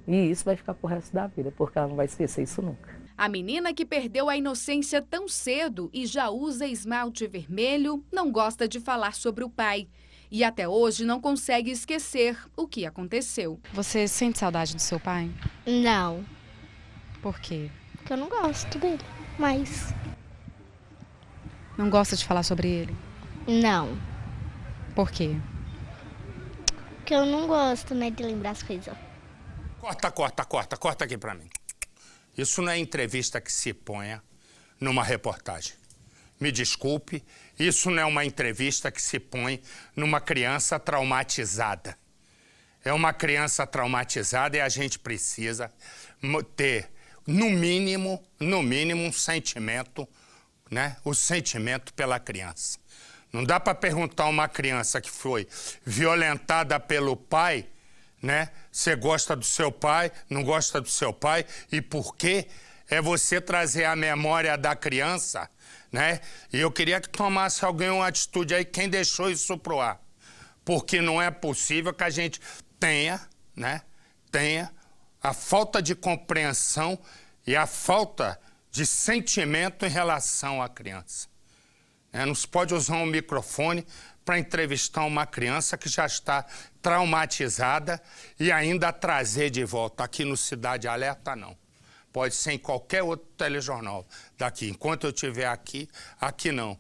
E isso vai ficar pro resto da vida, porque ela não vai esquecer isso nunca. A menina que perdeu a inocência tão cedo e já usa esmalte vermelho não gosta de falar sobre o pai. E até hoje não consegue esquecer o que aconteceu. Você sente saudade do seu pai? Não. Por quê? Porque eu não gosto dele, mas... Não gosta de falar sobre ele? Não. Por quê? Porque eu não gosto, né, de lembrar as coisas. Corta aqui pra mim. Isso não é entrevista que se ponha numa reportagem. Me desculpe, isso não é uma entrevista que se põe numa criança traumatizada. É uma criança traumatizada e a gente precisa ter, no mínimo, um sentimento, né? O sentimento pela criança. Não dá para perguntar a uma criança que foi violentada pelo pai, né? Você gosta do seu pai, não gosta do seu pai, e por quê? É você trazer a memória da criança, né? E eu queria que tomasse alguém uma atitude aí, quem deixou isso pro ar. Porque não é possível que a gente tenha a falta de compreensão e a falta de sentimento em relação à criança. Não se pode usar um microfone para entrevistar uma criança que já está traumatizada e ainda trazer de volta. Aqui no Cidade Alerta, não. Pode ser em qualquer outro telejornal daqui. Enquanto eu estiver aqui, aqui não.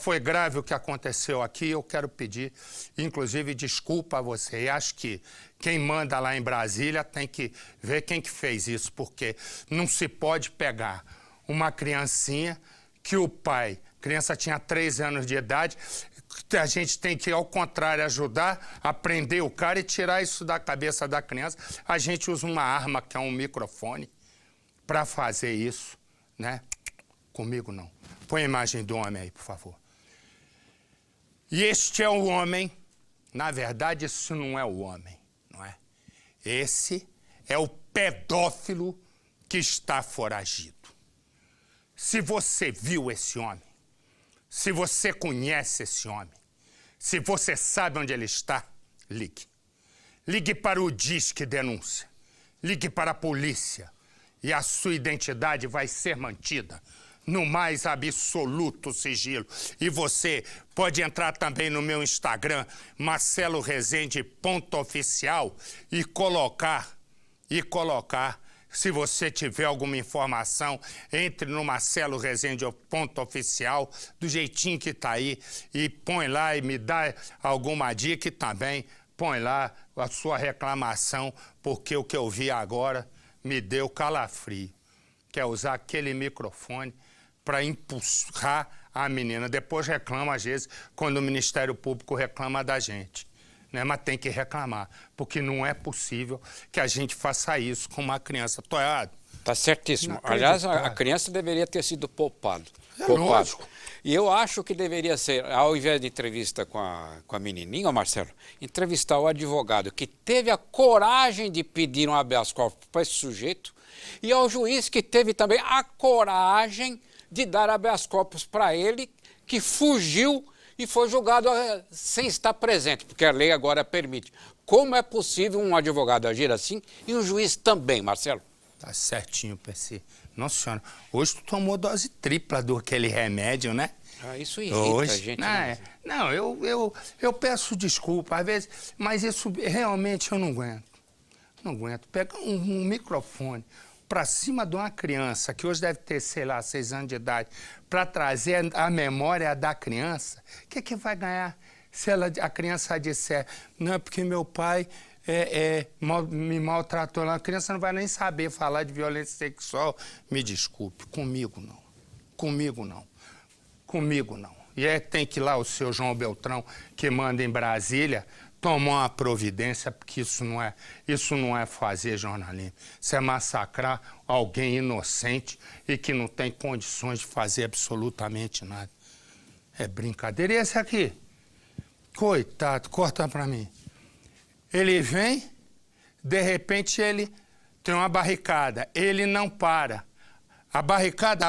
Foi grave o que aconteceu aqui, eu quero pedir, inclusive, desculpa a você. E acho que quem manda lá em Brasília tem que ver quem que fez isso, porque não se pode pegar uma criancinha que o pai, a criança tinha 3 anos de idade, a gente tem que, ao contrário, ajudar a prender o cara e tirar isso da cabeça da criança. A gente usa uma arma, que é um microfone, para fazer isso, né? Comigo não. Põe a imagem do homem aí, por favor. E este é o homem. Na verdade, isso não é o homem, não é? Esse é o pedófilo que está foragido. Se você viu esse homem, se você conhece esse homem, se você sabe onde ele está, ligue. Ligue para o Disque Denúncia. Ligue para a polícia. E a sua identidade vai ser mantida no mais absoluto sigilo. E você pode entrar também no meu Instagram, marcelorezende.oficial, e colocar, se você tiver alguma informação, entre no marcelorezende.oficial, do jeitinho que tá aí, e põe lá e me dá alguma dica, e também põe lá a sua reclamação, porque o que eu vi agora me deu calafrio, que é usar aquele microfone para empurrar a menina. Depois reclama, às vezes, quando o Ministério Público reclama da gente. Né? Mas tem que reclamar, porque não é possível que a gente faça isso com uma criança. Tô errado? Tá certíssimo. Aliás, a criança deveria ter sido poupada. Lógico. E eu acho que deveria ser, ao invés de entrevista com a menininha, Marcelo, entrevistar o advogado que teve a coragem de pedir um habeas corpus para esse sujeito e ao juiz que teve também a coragem de dar habeas corpus para ele, que fugiu e foi julgado sem estar presente, porque a lei agora permite. Como é possível um advogado agir assim e um juiz também, Marcelo? Tá certinho, PC. Nossa senhora, hoje tu tomou dose tripla do aquele remédio, né? Ah, isso irrita hoje, a gente. Não, eu peço desculpa, às vezes, mas isso realmente eu não aguento. Não aguento. Pegar um microfone para cima de uma criança, que hoje deve ter, sei lá, 6 anos de idade, para trazer a memória da criança, o que vai ganhar se a criança disser, não é porque meu pai me maltratou lá, a criança não vai nem saber falar de violência sexual. Me desculpe, comigo não. Comigo não. Comigo não. E tem que ir lá o seu João Beltrão, que manda em Brasília, tomar uma providência, porque isso não é fazer jornalismo. Isso é massacrar alguém inocente e que não tem condições de fazer absolutamente nada. É brincadeira. E esse aqui? Coitado, corta pra mim. Ele vem, de repente ele tem uma barricada, ele não para. A barricada,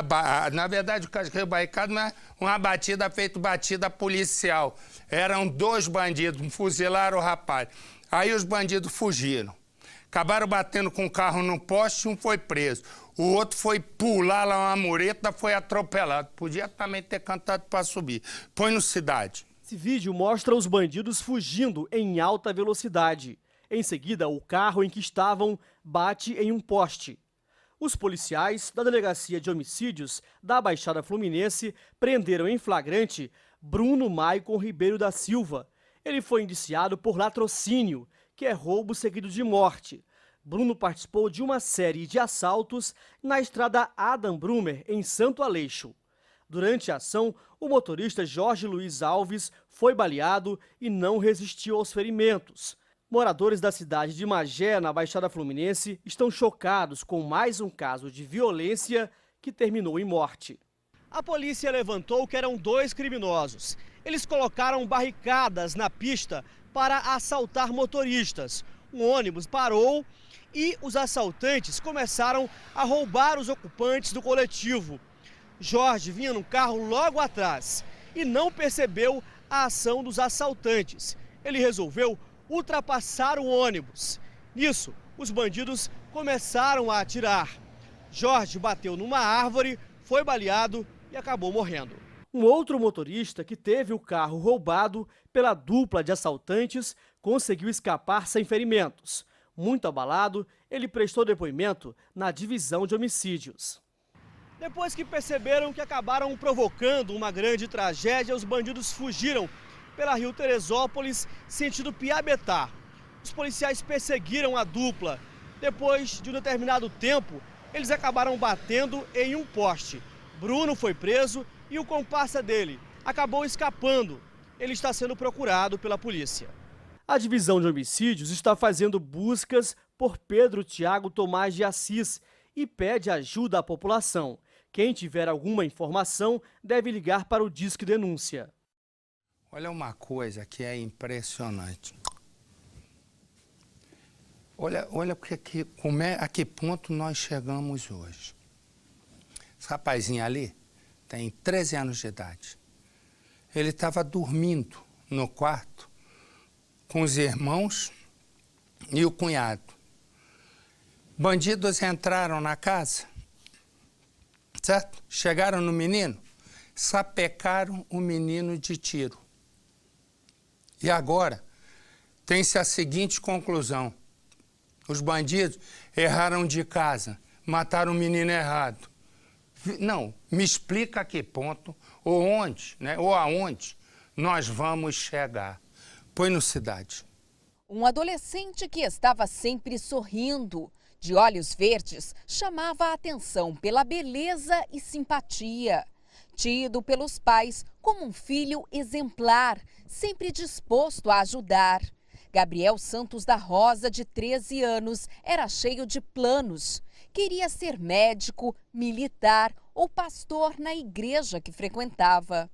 na verdade o caso de barricada não é uma batida batida policial. Eram 2 bandidos, fuzilaram o rapaz. Aí os bandidos fugiram. Acabaram batendo com o carro no poste, um foi preso. O outro foi pular lá uma mureta, foi atropelado. Podia também ter cantado para subir. Põe no Cidade. Esse vídeo mostra os bandidos fugindo em alta velocidade. Em seguida, o carro em que estavam bate em um poste. Os policiais da Delegacia de Homicídios da Baixada Fluminense prenderam em flagrante Bruno Maicon Ribeiro da Silva. Ele foi indiciado por latrocínio, que é roubo seguido de morte. Bruno participou de uma série de assaltos na estrada Adam Brumer, em Santo Aleixo. Durante a ação, o motorista Jorge Luiz Alves foi baleado e não resistiu aos ferimentos. Moradores da cidade de Magé, na Baixada Fluminense, estão chocados com mais um caso de violência que terminou em morte. A polícia levantou que eram 2 criminosos. Eles colocaram barricadas na pista para assaltar motoristas. Um ônibus parou e os assaltantes começaram a roubar os ocupantes do coletivo. Jorge vinha no carro logo atrás e não percebeu a ação dos assaltantes. Ele resolveu ultrapassar o ônibus. Nisso, os bandidos começaram a atirar. Jorge bateu numa árvore, foi baleado e acabou morrendo. Um outro motorista que teve o carro roubado pela dupla de assaltantes conseguiu escapar sem ferimentos. Muito abalado, ele prestou depoimento na divisão de homicídios. Depois que perceberam que acabaram provocando uma grande tragédia, os bandidos fugiram pela Rio Teresópolis, sentido Piabetá. Os policiais perseguiram a dupla. Depois de um determinado tempo, eles acabaram batendo em um poste. Bruno foi preso e o comparsa dele acabou escapando. Ele está sendo procurado pela polícia. A divisão de homicídios está fazendo buscas por Pedro Tiago Tomás de Assis e pede ajuda à população. Quem tiver alguma informação deve ligar para o Disque Denúncia. Olha uma coisa que é impressionante. Olha a que ponto nós chegamos hoje. Esse rapazinho ali tem 13 anos de idade. Ele estava dormindo no quarto com os irmãos e o cunhado. Bandidos entraram na casa, certo? Chegaram no menino, sapecaram o menino de tiro. E agora tem-se a seguinte conclusão. Os bandidos erraram de casa, mataram o menino errado. Não, me explica a que ponto, ou onde, né, ou aonde nós vamos chegar. Põe no Cidade. Um adolescente que estava sempre sorrindo, de olhos verdes, chamava a atenção pela beleza e simpatia. Tido pelos pais como um filho exemplar, sempre disposto a ajudar. Gabriel Santos da Rosa, de 13 anos, era cheio de planos. Queria ser médico, militar ou pastor na igreja que frequentava.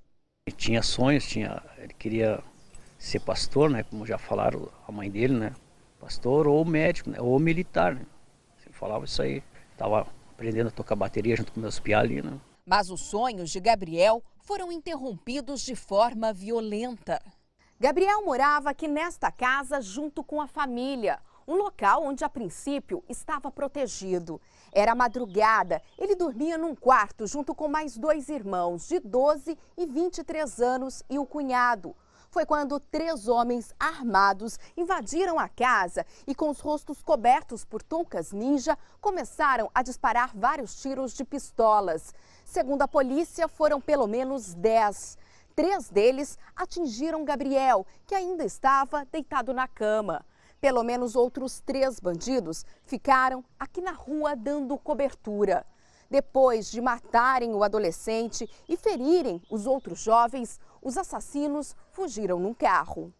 Ele tinha sonhos, ele queria ser pastor, né? Como já falaram a mãe dele, né? Pastor ou médico, né? Ou militar, né? Ele falava isso aí. Estava aprendendo a tocar bateria junto com meus piá ali, né? Mas os sonhos de Gabriel foram interrompidos de forma violenta. Gabriel morava aqui nesta casa junto com a família, um local onde a princípio estava protegido. Era madrugada, ele dormia num quarto junto com mais 2 irmãos de 12 e 23 anos e o cunhado. Foi quando 3 homens armados invadiram a casa e, com os rostos cobertos por toucas ninja, começaram a disparar vários tiros de pistolas. Segundo a polícia, foram pelo menos 10. 3 deles atingiram Gabriel, que ainda estava deitado na cama. Pelo menos outros 3 bandidos ficaram aqui na rua dando cobertura. Depois de matarem o adolescente e ferirem os outros jovens, os assassinos fugiram num carro.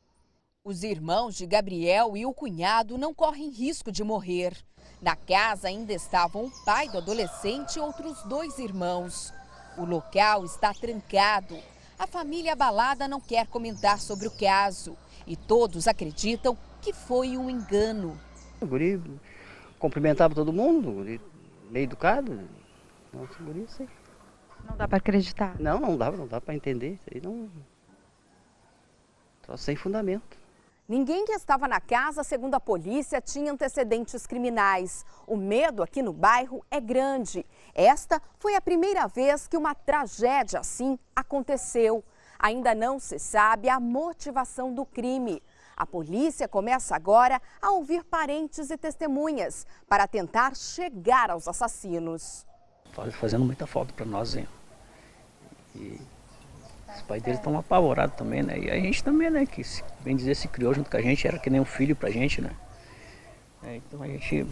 Os irmãos de Gabriel e o cunhado não correm risco de morrer. Na casa ainda estavam o pai do adolescente e outros 2 irmãos. O local está trancado. A família abalada não quer comentar sobre o caso e todos acreditam que foi um engano. O guri cumprimentava todo mundo, meio educado. Nossa, o guri, sei. Não dá para acreditar? Não dá para entender. Isso aí não. Só sem fundamento. Ninguém que estava na casa, segundo a polícia, tinha antecedentes criminais. O medo aqui no bairro é grande. Esta foi a primeira vez que uma tragédia assim aconteceu. Ainda não se sabe a motivação do crime. A polícia começa agora a ouvir parentes e testemunhas para tentar chegar aos assassinos. Fazendo muita falta para nós, hein? E os pais deles estão apavorados também, né? E a gente também, né? Que, bem dizer, se criou junto com a gente, era que nem um filho pra gente, né? Então a gente,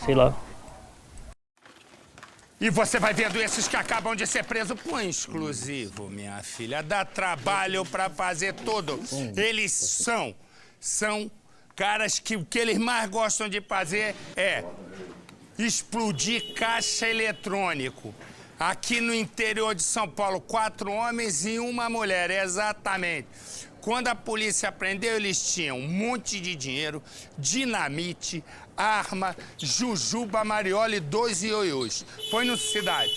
sei lá. E você vai vendo esses que acabam de ser presos por exclusivo, minha filha. Dá trabalho pra fazer tudo. Eles são caras que o que eles mais gostam de fazer é explodir caixa eletrônico. Aqui no interior de São Paulo, 4 homens e 1 mulher, exatamente. Quando a polícia prendeu, eles tinham um monte de dinheiro, dinamite, arma, jujuba, mariola e 2 ioiôs. Põe no Cidade.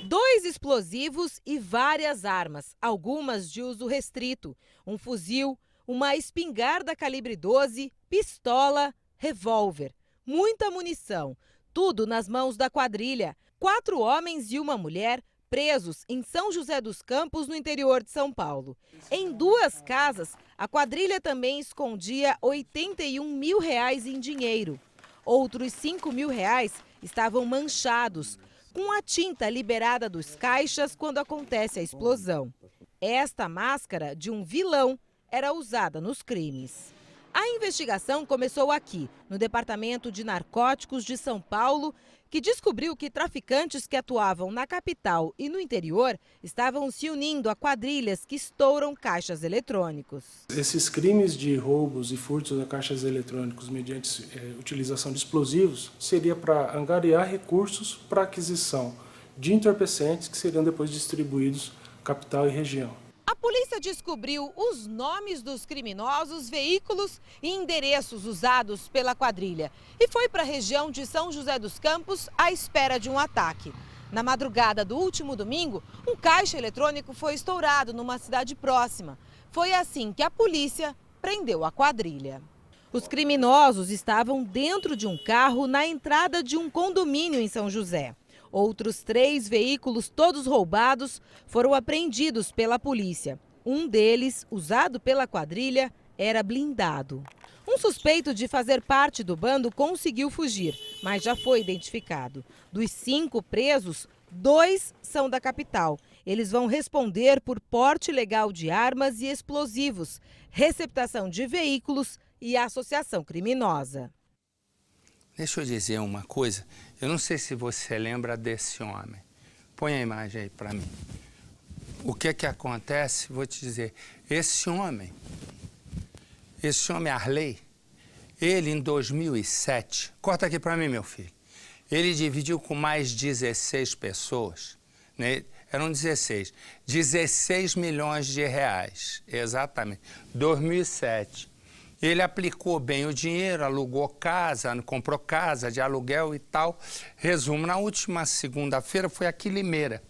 2 explosivos e várias armas, algumas de uso restrito. Um fuzil, uma espingarda calibre 12, pistola, revólver. Muita munição. Tudo nas mãos da quadrilha. 4 homens e 1 mulher presos em São José dos Campos, no interior de São Paulo. Em 2 casas, a quadrilha também escondia R$81 mil em dinheiro. Outros R$5 mil estavam manchados, com a tinta liberada dos caixas quando acontece a explosão. Esta máscara de um vilão era usada nos crimes. A investigação começou aqui, no Departamento de Narcóticos de São Paulo, que descobriu que traficantes que atuavam na capital e no interior estavam se unindo a quadrilhas que estouram caixas eletrônicos. Esses crimes de roubos e furtos a caixas eletrônicos mediante utilização de explosivos seria para angariar recursos para aquisição de entorpecentes que seriam depois distribuídos capital e região. A polícia descobriu os nomes dos criminosos, veículos e endereços usados pela quadrilha e foi para a região de São José dos Campos à espera de um ataque. Na madrugada do último domingo, um caixa eletrônico foi estourado numa cidade próxima. Foi assim que a polícia prendeu a quadrilha. Os criminosos estavam dentro de um carro na entrada de um condomínio em São José. Outros 3 veículos, todos roubados, foram apreendidos pela polícia. Um deles, usado pela quadrilha, era blindado. Um suspeito de fazer parte do bando conseguiu fugir, mas já foi identificado. Dos 5 presos, 2 são da capital. Eles vão responder por porte ilegal de armas e explosivos, receptação de veículos e associação criminosa. Deixa eu dizer uma coisa, eu não sei se você lembra desse homem. Põe a imagem aí para mim. O que acontece? Vou te dizer, esse homem Arley, ele em 2007, corta aqui para mim, meu filho, ele dividiu com mais 16 pessoas, né? Eram 16 milhões de reais, exatamente, 2007. Ele aplicou bem o dinheiro, alugou casa, comprou casa de aluguel e tal. Resumo, na última segunda-feira foi aqui em Limeira,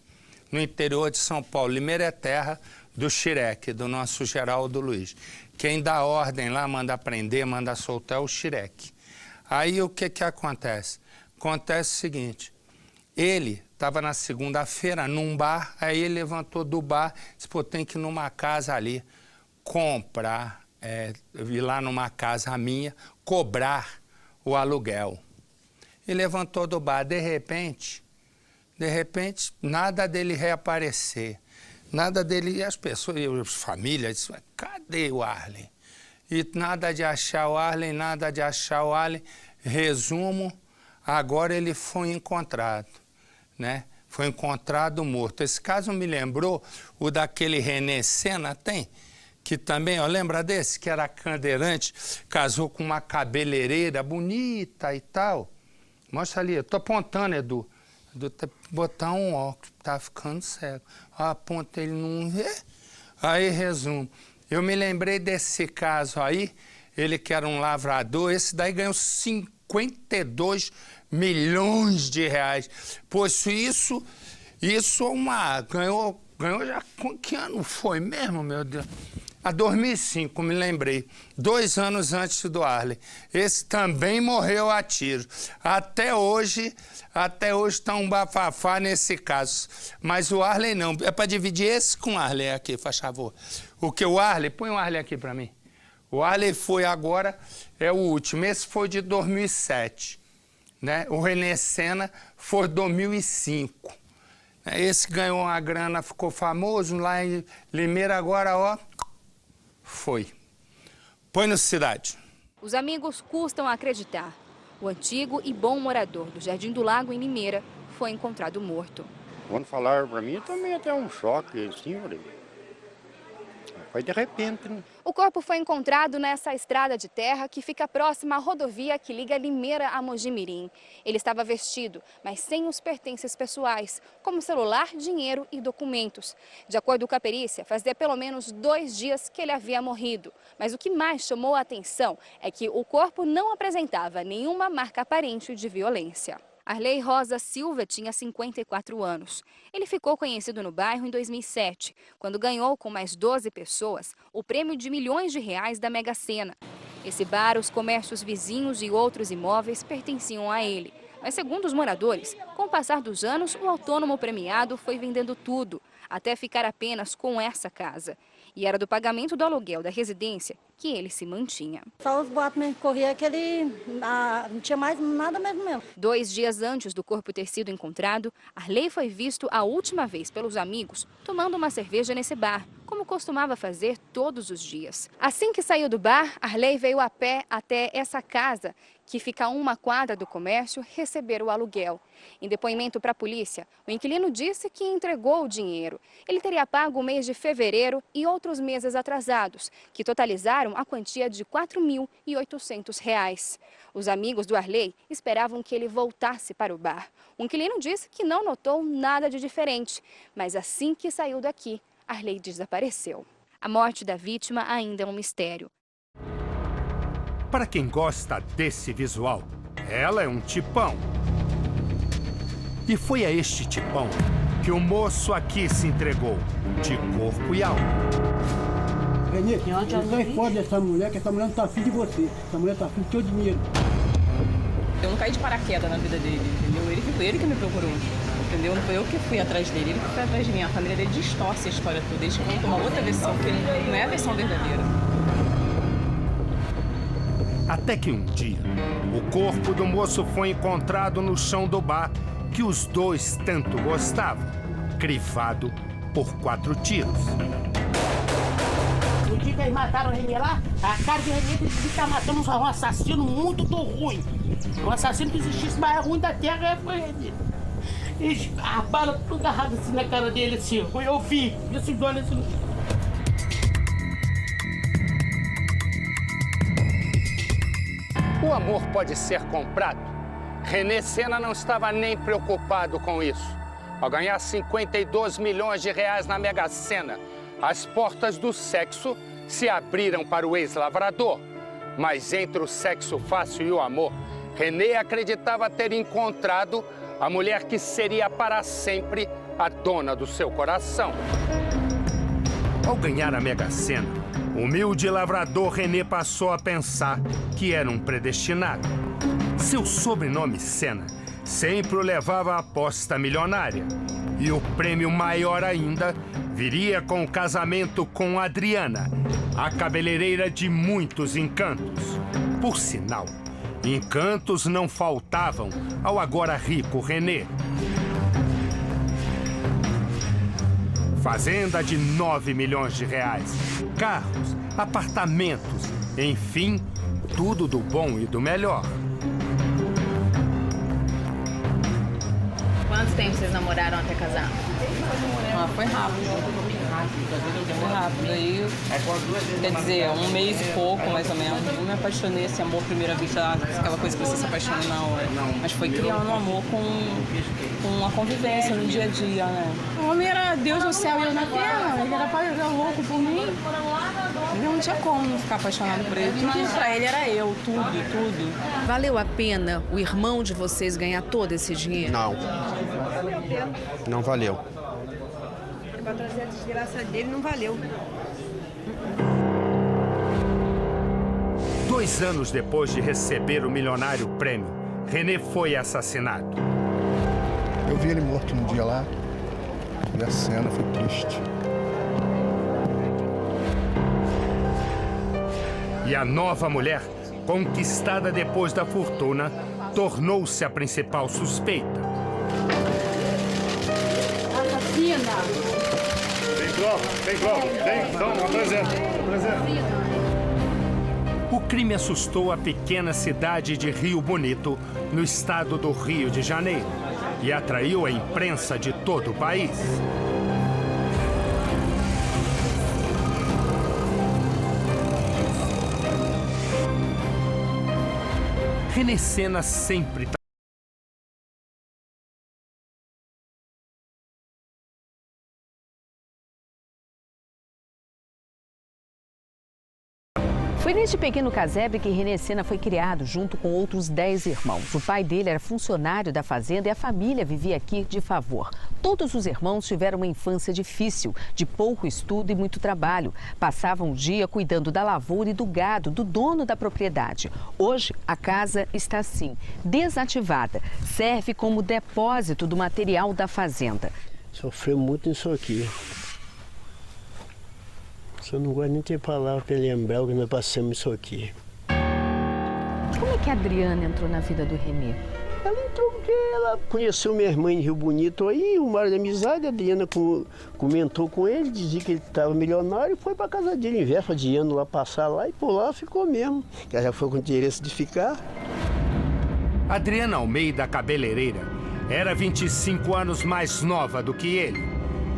no interior de São Paulo. Limeira é terra do Xireque, do nosso Geraldo Luiz. Quem dá ordem lá, manda prender, manda soltar é o Xireque. Aí o que acontece? Acontece o seguinte, ele estava na segunda-feira num bar, aí ele levantou do bar, disse, pô, tem que ir numa casa ali comprar, ir lá numa casa minha, cobrar o aluguel. E levantou do bar, de repente, nada dele reaparecer, nada dele, e as pessoas, e as famílias, disseram, cadê o Arlen? E nada de achar o Arlen, nada de achar o Arlen. Resumo, agora ele foi encontrado, né? Foi encontrado morto. Esse caso me lembrou o daquele René Senna, que também, ó, lembra desse? Que era cadeirante, casou com uma cabeleireira bonita e tal. Mostra ali, eu tô apontando, Edu. Botar um óculos, tá ficando cego. Aponta, ele não vê. Aí, resumo. Eu me lembrei desse caso aí, ele que era um lavrador, esse daí ganhou 52 milhões de reais. Pois isso ganhou já, que ano foi mesmo, meu Deus? A 2005, me lembrei, 2 anos antes do Arlen. Esse também morreu a tiro. Até hoje está um bafafá nesse caso. Mas o Arlen não. É para dividir esse com o Arlen aqui, faz favor. O Arlen, põe o Arlen aqui para mim. O Arlen foi agora, é o último. Esse foi de 2007. Né? O René Senna foi de 2005. Esse ganhou uma grana, ficou famoso lá em Limeira, agora, ó. Foi. Põe no Cidade. Os amigos custam a acreditar. O antigo e bom morador do Jardim do Lago, em Limeira, foi encontrado morto. Quando falaram para mim, também até um choque, assim, foi de repente, né? O corpo foi encontrado nessa estrada de terra que fica próxima à rodovia que liga Limeira a Mogi-mirim. Ele estava vestido, mas sem os pertences pessoais, como celular, dinheiro e documentos. De acordo com a perícia, fazia pelo menos 2 dias que ele havia morrido. Mas o que mais chamou a atenção é que o corpo não apresentava nenhuma marca aparente de violência. Arley Rosa Silva tinha 54 anos. Ele ficou conhecido no bairro em 2007, quando ganhou com mais 12 pessoas o prêmio de milhões de reais da Mega Sena. Esse bar, os comércios vizinhos e outros imóveis pertenciam a ele. Mas, segundo os moradores, com o passar dos anos, o autônomo premiado foi vendendo tudo, até ficar apenas com essa casa. E era do pagamento do aluguel da residência que ele se mantinha. Só os boatos mesmo que corria que ele não tinha mais nada mesmo. 2 dias antes do corpo ter sido encontrado, Arley foi visto a última vez pelos amigos tomando uma cerveja nesse bar, como costumava fazer todos os dias. Assim que saiu do bar, Arley veio a pé até essa casa, que fica a 1 quadra do comércio, receber o aluguel. Em depoimento para a polícia, o inquilino disse que entregou o dinheiro. Ele teria pago o mês de fevereiro e outros meses atrasados, que totalizaram a quantia de R$ 4.800. Os amigos do Arley esperavam que ele voltasse para o bar. O inquilino disse que não notou nada de diferente, mas assim que saiu daqui, Arley desapareceu. A morte da vítima ainda é um mistério. Para quem gosta desse visual, ela é um tipão. E foi a este tipão que o moço aqui se entregou, de corpo e alma. Renê, sai fora dessa mulher, que essa mulher não tá afim de você. Essa mulher tá afim do teu dinheiro. Eu não caí de paraquedas na vida dele, entendeu? Ele que me procurou, entendeu? Não foi eu que fui atrás dele, ele que foi atrás de mim. A família dele distorce a história toda, eles contam uma outra versão, que não é a versão verdadeira. Até que um dia, o corpo do moço foi encontrado no chão do bar que os dois tanto gostavam, crivado por 4 tiros. O dia que eles mataram o Renê lá, a cara de Renê que ele tá matando um assassino muito ruim. Um assassino que existisse mais ruim da terra foi Renê. A bala toda agarrada assim na cara dele, assim. Eu vi, esses dois assim. O amor pode ser comprado? Renê Sena não estava nem preocupado com isso. Ao ganhar 52 milhões de reais na Mega Sena, as portas do sexo se abriram para o ex-lavrador. Mas entre o sexo fácil e o amor, Renê acreditava ter encontrado a mulher que seria para sempre a dona do seu coração. Ao ganhar a Mega Sena, o humilde lavrador Renê passou a pensar que era um predestinado. Seu sobrenome Sena sempre o levava à aposta milionária. E o prêmio maior ainda viria com o casamento com Adriana, a cabeleireira de muitos encantos. Por sinal, encantos não faltavam ao agora rico Renê. Fazenda de 9 milhões de reais, carros, apartamentos, enfim, tudo do bom e do melhor. Quanto tempo vocês namoraram até casar? Foi rápido. Foi rápido. Aí, quer dizer, 1 mês e pouco, mais ou menos. Eu me apaixonei, esse amor à primeira vista, aquela coisa que você se apaixona na hora. Mas foi criando um amor com a convivência no dia a dia, né? O homem era Deus no céu e eu na terra. Ele era louco por mim. Eu não tinha como não ficar apaixonado por ele. Tudo pra ele era eu, tudo. Valeu a pena o irmão de vocês ganhar todo esse dinheiro? Não. Não valeu. Pra trazer a desgraça dele, não valeu. 2 anos depois de receber o milionário prêmio, Renê foi assassinado. Eu vi ele morto um dia lá e a cena foi triste. E a nova mulher, conquistada depois da fortuna, tornou-se a principal suspeita. Assassina! Tem prova, presente. O crime assustou a pequena cidade de Rio Bonito, no estado do Rio de Janeiro, e atraiu a imprensa de todo o país. Renê Sena sempre Foi neste pequeno casebre que Renê Sena foi criado, junto com outros 10 irmãos. O pai dele era funcionário da fazenda e a família vivia aqui de favor. Todos os irmãos tiveram uma infância difícil, de pouco estudo e muito trabalho. Passavam o dia cuidando da lavoura e do gado, do dono da propriedade. Hoje, a casa está assim, desativada. Serve como depósito do material da fazenda. Sofreu muito nisso aqui. Só não gosto nem de ter palavra para lembrar o que nós passamos isso aqui. Como é que a Adriana entrou na vida do Renê? Ela entrou porque ela conheceu minha irmã em Rio Bonito aí, uma hora de amizade, a Adriana comentou com ele, dizia que ele estava milionário e foi para casa dele, em véspera de ano lá passar lá e por lá ficou mesmo. Ela já foi com interesse de ficar. Adriana Almeida, cabeleireira, era 25 anos mais nova do que ele.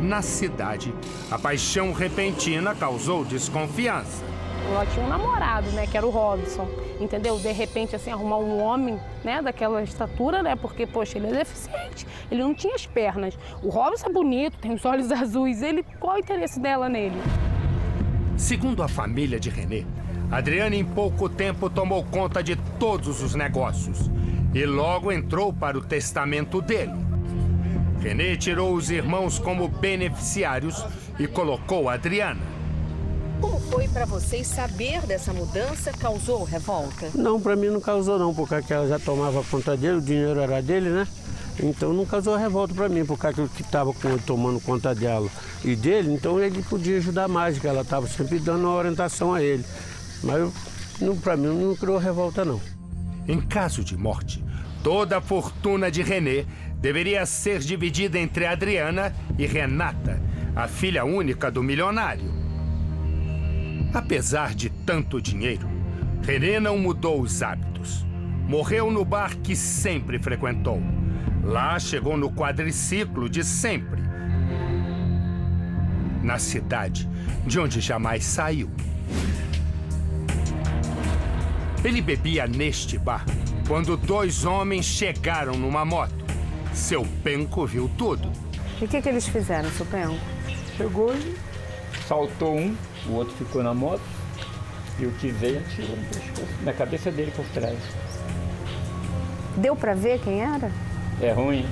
Na cidade, a paixão repentina causou desconfiança. Ela tinha um namorado, né, que era o Robson, entendeu? De repente, assim, arrumar um homem, né, daquela estatura, né, porque, poxa, ele é deficiente, ele não tinha as pernas. O Robson é bonito, tem os olhos azuis, qual é o interesse dela nele? Segundo a família de Renê, Adriana em pouco tempo tomou conta de todos os negócios e logo entrou para o testamento dele. Renê tirou os irmãos como beneficiários e colocou a Adriana. Como foi para vocês saber dessa mudança? Causou revolta? Não, para mim não causou não, porque ela já tomava conta dele, o dinheiro era dele, né? Então não causou revolta para mim, porque aquilo que estava tomando conta dela e dele, então ele podia ajudar mais, que ela estava sempre dando uma orientação a ele. Mas para mim não criou revolta não. Em caso de morte, toda a fortuna de Renê deveria ser dividida entre Adriana e Renata, a filha única do milionário. Apesar de tanto dinheiro, Renê não mudou os hábitos. Morreu no bar que sempre frequentou. Lá chegou no quadriciclo de sempre. Na cidade, de onde jamais saiu. Ele bebia neste bar quando dois homens chegaram numa moto. Seu penco viu tudo. E o que eles fizeram, seu penco? Chegou e saltou um, o outro ficou na moto e o que veio atirou no pescoço, na cabeça dele por trás. Deu pra ver quem era? É ruim.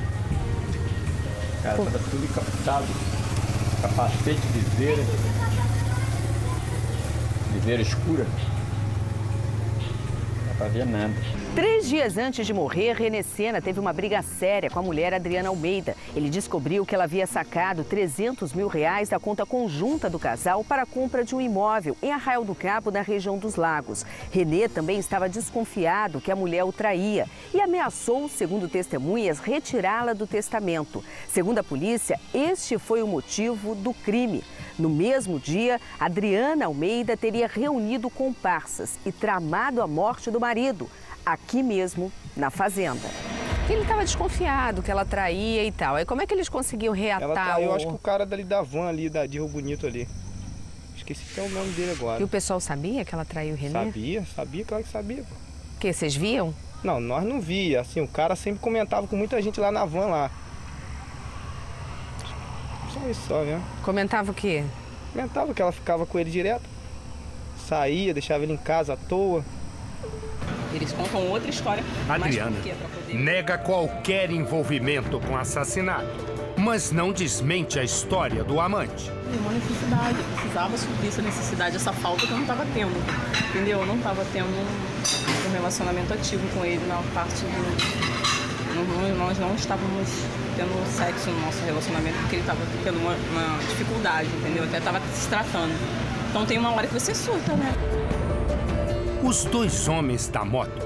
O cara tava tudo encapotado, capacete, viseira escura. Não dá pra ver nada. 3 dias antes de morrer, Renê Sena teve uma briga séria com a mulher Adriana Almeida. Ele descobriu que ela havia sacado R$300 mil da conta conjunta do casal para a compra de um imóvel em Arraial do Cabo, na região dos Lagos. Renê também estava desconfiado que a mulher o traía e ameaçou, segundo testemunhas, retirá-la do testamento. Segundo a polícia, este foi o motivo do crime. No mesmo dia, Adriana Almeida teria reunido comparsas e tramado a morte do marido, aqui mesmo, na fazenda. Ele estava desconfiado que ela traía e tal. Aí como é que eles conseguiam reatar? Ela traiu, acho que o cara dali da van ali, de Rio Bonito ali. Esqueci até o nome dele agora. E o pessoal sabia que ela traiu o Renê? Sabia, claro que sabia. Pô. O quê? Vocês viam? Não, nós não via. Assim, o cara sempre comentava com muita gente lá na van lá. Só isso só, né? Comentava o quê? Comentava que ela ficava com ele direto. Saía, deixava ele em casa à toa. Eles contam outra história. Adriana nega qualquer envolvimento com assassinato, mas não desmente a história do amante. Uma necessidade, eu precisava suprir essa necessidade, essa falta que eu não estava tendo, entendeu? Eu não estava tendo um relacionamento ativo com ele na parte do... Nós não estávamos tendo sexo no nosso relacionamento porque ele estava tendo uma dificuldade, entendeu? Até estava se tratando. Então tem uma hora que você surta, né? Os dois homens da moto,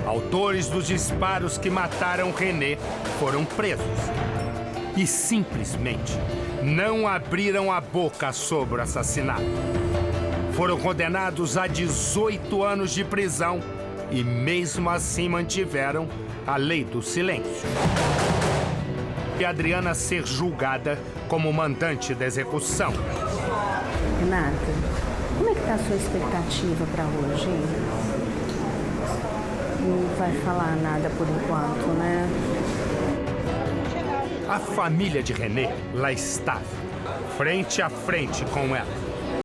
autores dos disparos que mataram Renê, foram presos. E simplesmente não abriram a boca sobre o assassinato. Foram condenados a 18 anos de prisão e mesmo assim mantiveram a lei do silêncio. E Adriana ser julgada como mandante da execução. Renata, como é que está a sua expectativa para hoje? Não vai falar nada por enquanto, né? A família de Renê lá estava, frente a frente com ela.